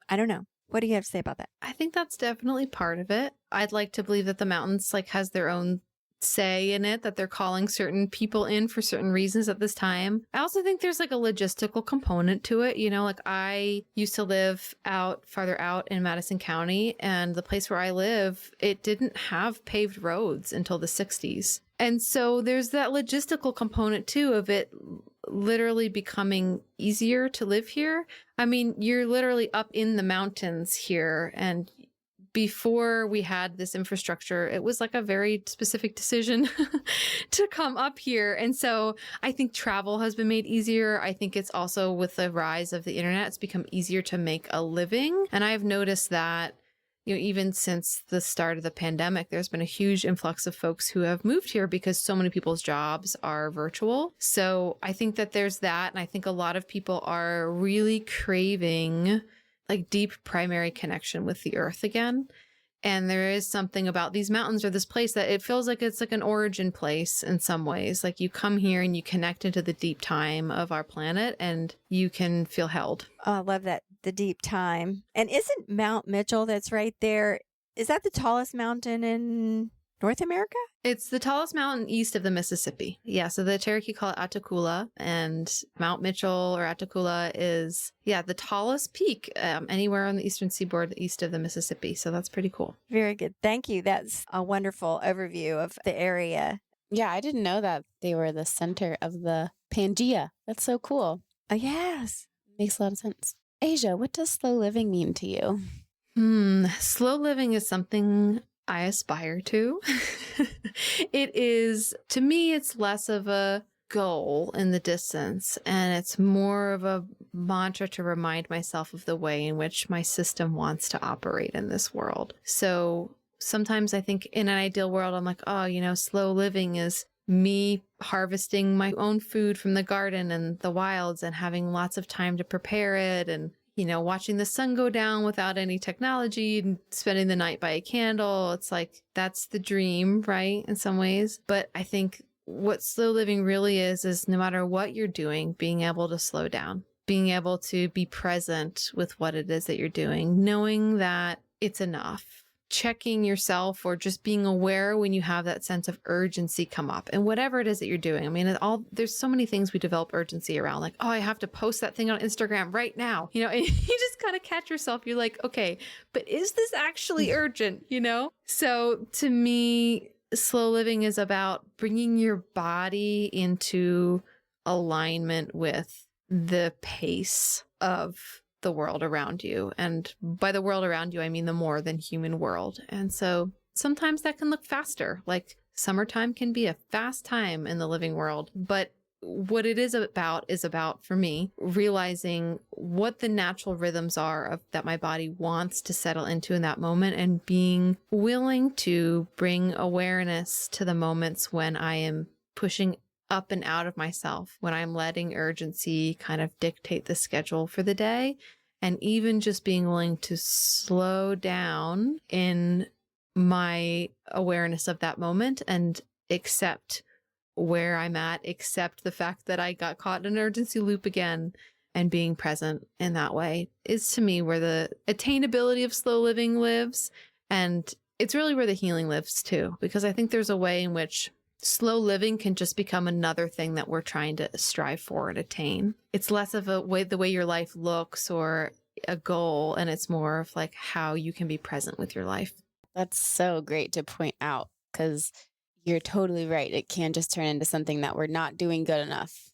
I don't know. What do you have to say about that? I think that's definitely part of it. I'd like to believe that the mountains has their own say in it, that they're calling certain people in for certain reasons at this time. I also think there's like a logistical component to it. I used to live farther out in Madison County, and the place where I live, it didn't have paved roads until the 60s. And so there's that logistical component too of it literally becoming easier to live here. I mean, you're literally up in the mountains here, and before we had this infrastructure, it was like a very specific decision to come up here. And so I think travel has been made easier. I think it's also with the rise of the internet, it's become easier to make a living. And I've noticed that, even since the start of the pandemic, there's been a huge influx of folks who have moved here because so many people's jobs are virtual. So I think that there's that. And I think a lot of people are really craving like deep primary connection with the earth again. And there is something about these mountains or this place that it feels like it's like an origin place in some ways. Like you come here and you connect into the deep time of our planet and you can feel held. Oh, I love that. The deep time. And isn't Mount Mitchell that's right there? Is that the tallest mountain in North America? It's the tallest mountain east of the Mississippi. Yeah, so the Cherokee call it Atacula, and Mount Mitchell or Atacula is, the tallest peak anywhere on the eastern seaboard east of the Mississippi. So that's pretty cool. Very good. Thank you. That's a wonderful overview of the area. Yeah, I didn't know that they were the center of the Pangea. That's so cool. Oh, yes. Makes a lot of sense. Asia, what does slow living mean to you? Slow living is something I aspire to. It is, to me, it's less of a goal in the distance, and it's more of a mantra to remind myself of the way in which my system wants to operate in this world. So sometimes I think in an ideal world, I'm like, slow living is me harvesting my own food from the garden and the wilds and having lots of time to prepare it and watching the sun go down without any technology and spending the night by a candle. It's like, that's the dream, right? In some ways. But I think what slow living really is no matter what you're doing, being able to slow down, being able to be present with what it is that you're doing, knowing that it's enough. Checking yourself or just being aware when you have that sense of urgency come up and whatever it is that you're doing. I mean, there's so many things we develop urgency around, like, I have to post that thing on Instagram right now, and you just kind of catch yourself. You're like, okay, but is this actually urgent, So to me, slow living is about bringing your body into alignment with the pace of the world around you. And by the world around you, I mean the more than human world. And so sometimes that can look faster. Like summertime can be a fast time in the living world. But what it is about for me, realizing what the natural rhythms are of that my body wants to settle into in that moment and being willing to bring awareness to the moments when I am pushing up and out of myself, when I'm letting urgency kind of dictate the schedule for the day, and even just being willing to slow down in my awareness of that moment and accept where I'm at, accept the fact that I got caught in an urgency loop again, and being present in that way is to me where the attainability of slow living lives. And it's really where the healing lives too, because I think there's a way in which slow living can just become another thing that we're trying to strive for and attain. It's less of the way your life looks or a goal, and it's more of like how you can be present with your life. That's so great to point out, because you're totally right. It can just turn into something that we're not doing good enough.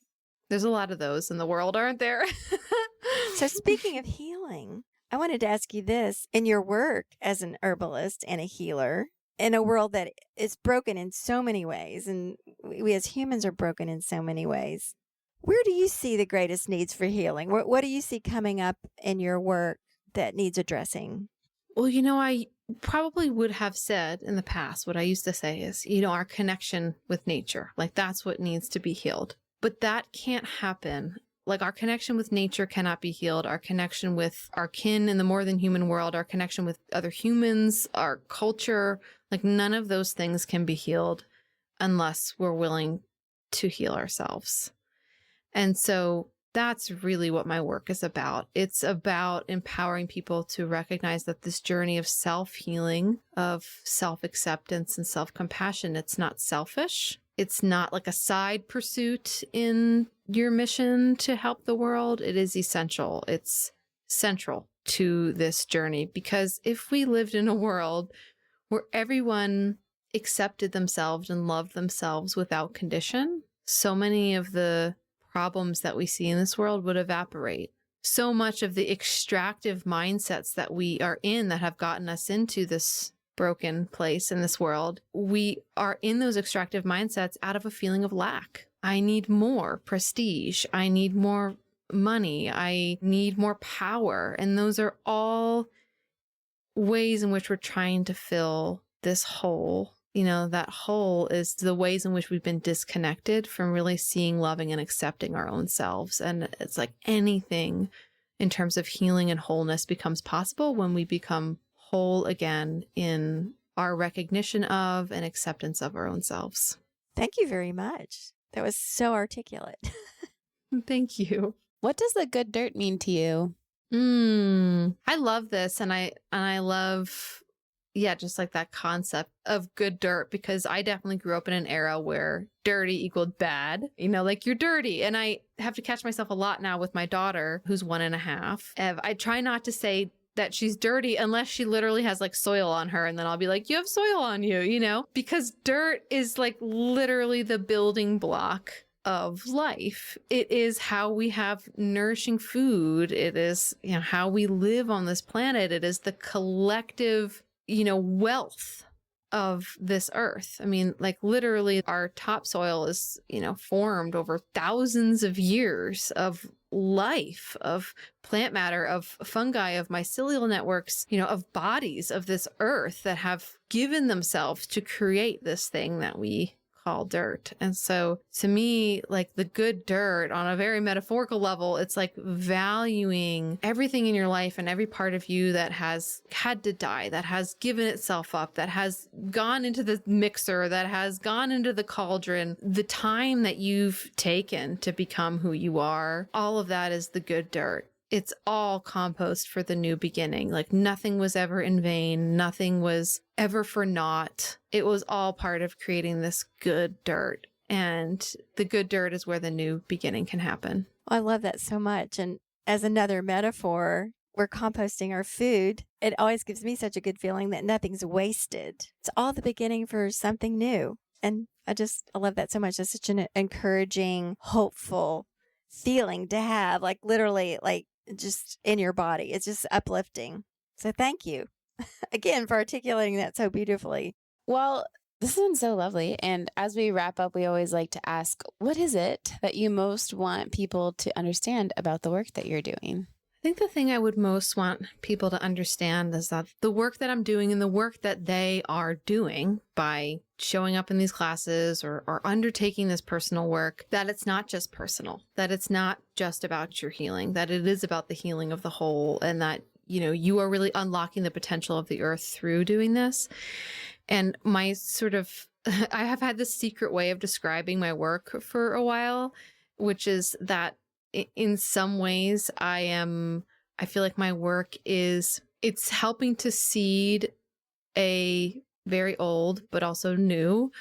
There's a lot of those in the world, aren't there? So speaking of healing, I wanted to ask you this. In your work as an herbalist and a healer, in a world that is broken in so many ways, and we as humans are broken in so many ways, where do you see the greatest needs for healing? What do you see coming up in your work that needs addressing? Well, I probably would have said in the past, what I used to say is, our connection with nature, like that's what needs to be healed. But that can't happen. Like our connection with nature cannot be healed. Our connection with our kin in the more than human world, our connection with other humans, our culture, like none of those things can be healed unless we're willing to heal ourselves. And so that's really what my work is about. It's about empowering people to recognize that this journey of self-healing, of self-acceptance and self-compassion, it's not selfish. It's not like a side pursuit in your mission to help the world. It is essential. It's central to this journey, because if we lived in a world where everyone accepted themselves and loved themselves without condition, so many of the problems that we see in this world would evaporate. so much of the extractive mindsets that we are in that have gotten us into this broken place in this world, we are in those extractive mindsets out of a feeling of lack. I need more prestige. I need more money. I need more power. And those are all ways in which we're trying to fill this hole. You know, that hole is the ways in which we've been disconnected from really seeing, loving, and accepting our own selves. And it's like anything in terms of healing and wholeness becomes possible when we become whole again in our recognition of and acceptance of our own selves. Thank you very much. That was so articulate. Thank you. What does the good dirt mean to you? I love this. And I love, just like that concept of good dirt, because I definitely grew up in an era where dirty equaled bad, like you're dirty. And I have to catch myself a lot now with my daughter, who's 1.5. I try not to say that she's dirty unless she literally has like soil on her. And then I'll be like, you have soil on you, because dirt is like literally the building block of life. It is how we have nourishing food. It is, how we live on this planet. It is the collective, wealth of this earth. I mean, like literally our topsoil is, formed over thousands of years of life, of plant matter, of fungi, of mycelial networks, of bodies of this earth that have given themselves to create this thing that we call dirt. And so to me, like the good dirt on a very metaphorical level, it's like valuing everything in your life and every part of you that has had to die, that has given itself up, that has gone into the mixer, that has gone into the cauldron, the time that you've taken to become who you are. All of that is the good dirt. It's all compost for the new beginning. Like nothing was ever in vain. Nothing was ever for naught. It was all part of creating this good dirt. And the good dirt is where the new beginning can happen. I love that so much. And as another metaphor, we're composting our food. It always gives me such a good feeling that nothing's wasted. It's all the beginning for something new. And I love that so much. It's such an encouraging, hopeful feeling to have, like literally, like just in your body. It's just uplifting. So thank you again for articulating that so beautifully. Well, this has been so lovely. And as we wrap up, we always like to ask, what is it that you most want people to understand about the work that you're doing? I think the thing I would most want people to understand is that the work that I'm doing and the work that they are doing by showing up in these classes or undertaking this personal work, that it's not just personal, that it's not just about your healing, that it is about the healing of the whole, and that, you are really unlocking the potential of the earth through doing this. And my I have had this secret way of describing my work for a while, which is that in some ways I feel like my work it's helping to seed a very old, but also new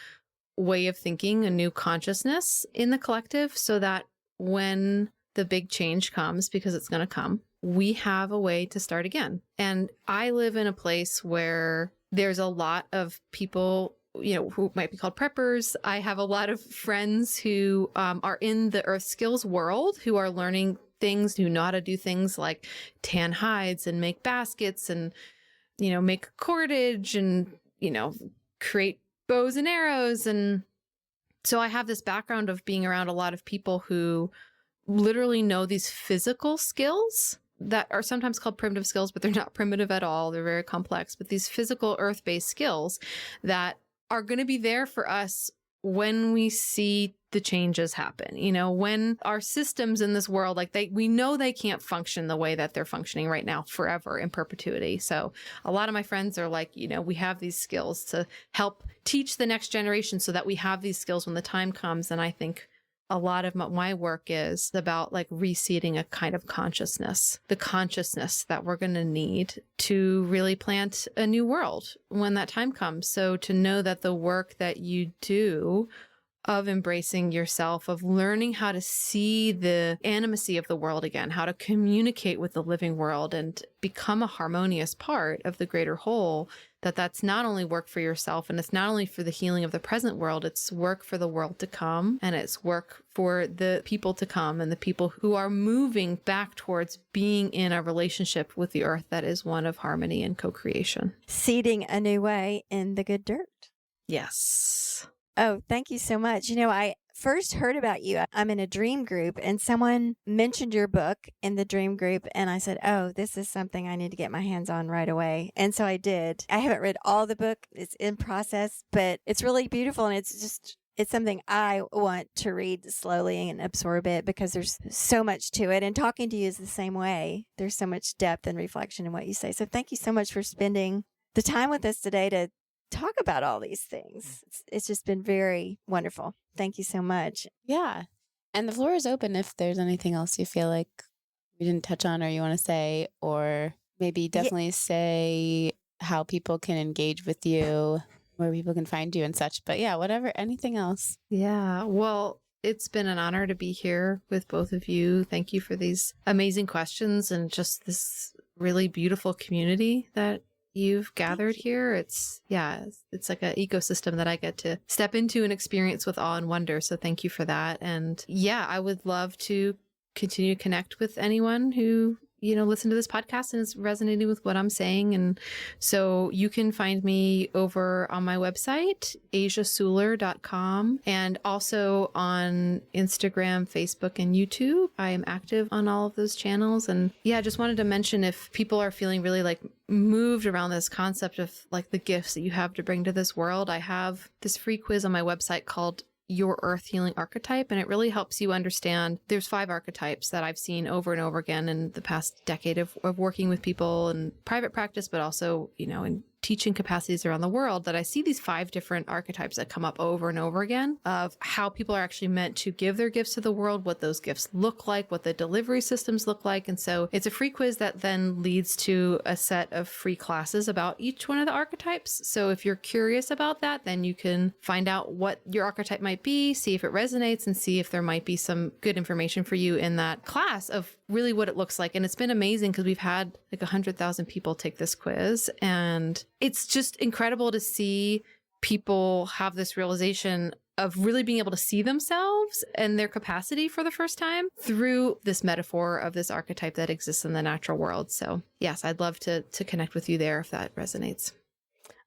way of thinking, a new consciousness in the collective, so that when the big change comes, because it's going to come, we have a way to start again. And I live in a place where there's a lot of people, who might be called preppers. I have a lot of friends who are in the earth skills world, who are learning things, who know how to do things like tan hides and make baskets and, make cordage and, create bows and arrows. And so I have this background of being around a lot of people who literally know these physical skills that are sometimes called primitive skills, but they're not primitive at all. They're very complex, but these physical earth-based skills that are going to be there for us when we see the changes happen, when our systems in this world, like we know they can't function the way that they're functioning right now forever in perpetuity. So a lot of my friends are like, we have these skills to help teach the next generation so that we have these skills when the time comes. And I think a lot of my work is about like reseeding a kind of consciousness, the consciousness that we're going to need to really plant a new world when that time comes. So to know that the work that you do of embracing yourself, of learning how to see the animacy of the world again, how to communicate with the living world and become a harmonious part of the greater whole, that's not only work for yourself and it's not only for the healing of the present world, it's work for the world to come, and it's work for the people to come and the people who are moving back towards being in a relationship with the earth that is one of harmony and co-creation. Seeding a new way in the good dirt. Yes. Oh, thank you so much. I first heard about you. I'm in a dream group and someone mentioned your book in the dream group. And I said, oh, this is something I need to get my hands on right away. And so I did. I haven't read all the book. It's in process, but it's really beautiful. And it's something I want to read slowly and absorb it because there's so much to it. And talking to you is the same way. There's so much depth and reflection in what you say. So thank you so much for spending the time with us today to talk about all these things. It's just been very wonderful. Thank you so much. Yeah. And the floor is open if there's anything else you feel like we didn't touch on or you want to say, or maybe definitely say how people can engage with you, where people can find you and such. But yeah, whatever, anything else. Yeah. Well, it's been an honor to be here with both of you. Thank you for these amazing questions and just this really beautiful community that you've gathered here. It's like an ecosystem that I get to step into and experience with awe and wonder. So thank you for that. And yeah, I would love to continue to connect with anyone who, listen to this podcast and is resonating with what I'm saying. And so you can find me over on my website, asiasuler.com, and also on Instagram, Facebook, and YouTube. I am active on all of those channels. And yeah, I just wanted to mention, if people are feeling really like moved around this concept of like the gifts that you have to bring to this world, I have this free quiz on my website called Your Earth Healing Archetype. And it really helps you understand there's 5 archetypes that I've seen over and over again in the past decade of working with people in private practice, but also, in teaching capacities around the world, that I see these 5 different archetypes that come up over and over again of how people are actually meant to give their gifts to the world, what those gifts look like, what the delivery systems look like. And so it's a free quiz that then leads to a set of free classes about each one of the archetypes. So if you're curious about that, then you can find out what your archetype might be, see if it resonates, and see if there might be some good information for you in that class of really what it looks like. And it's been amazing because we've had like 100,000 people take this quiz, and it's just incredible to see people have this realization of really being able to see themselves and their capacity for the first time through this metaphor of this archetype that exists in the natural world. So yes, I'd love to connect with you there if that resonates.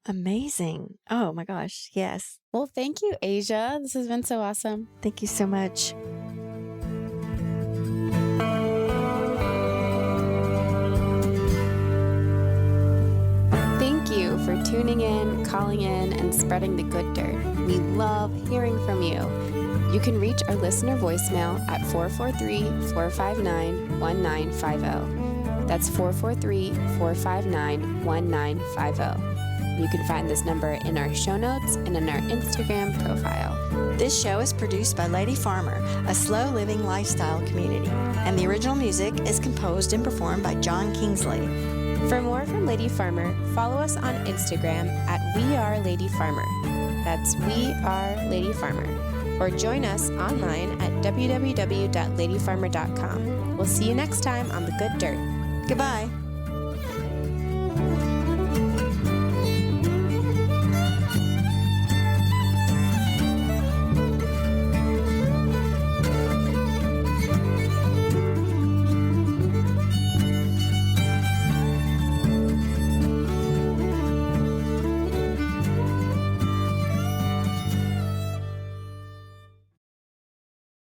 Amazing. Oh my gosh. Yes. Well, thank you, Asia. This has been so awesome. Thank you so much. Thank you for tuning in, calling in, and spreading the good dirt. We love hearing from you. You can reach our listener voicemail at 443-459-1950. That's 443-459-1950. You can find this number in our show notes and in our Instagram profile. This show is produced by Lady Farmer, a slow living lifestyle community, and the original music is composed and performed by John Kingsley. For more from Lady Farmer, follow us on Instagram at WeAreLadyFarmer. That's WeAreLadyFarmer. Or join us online at www.ladyfarmer.com. We'll see you next time on The Good Dirt. Goodbye.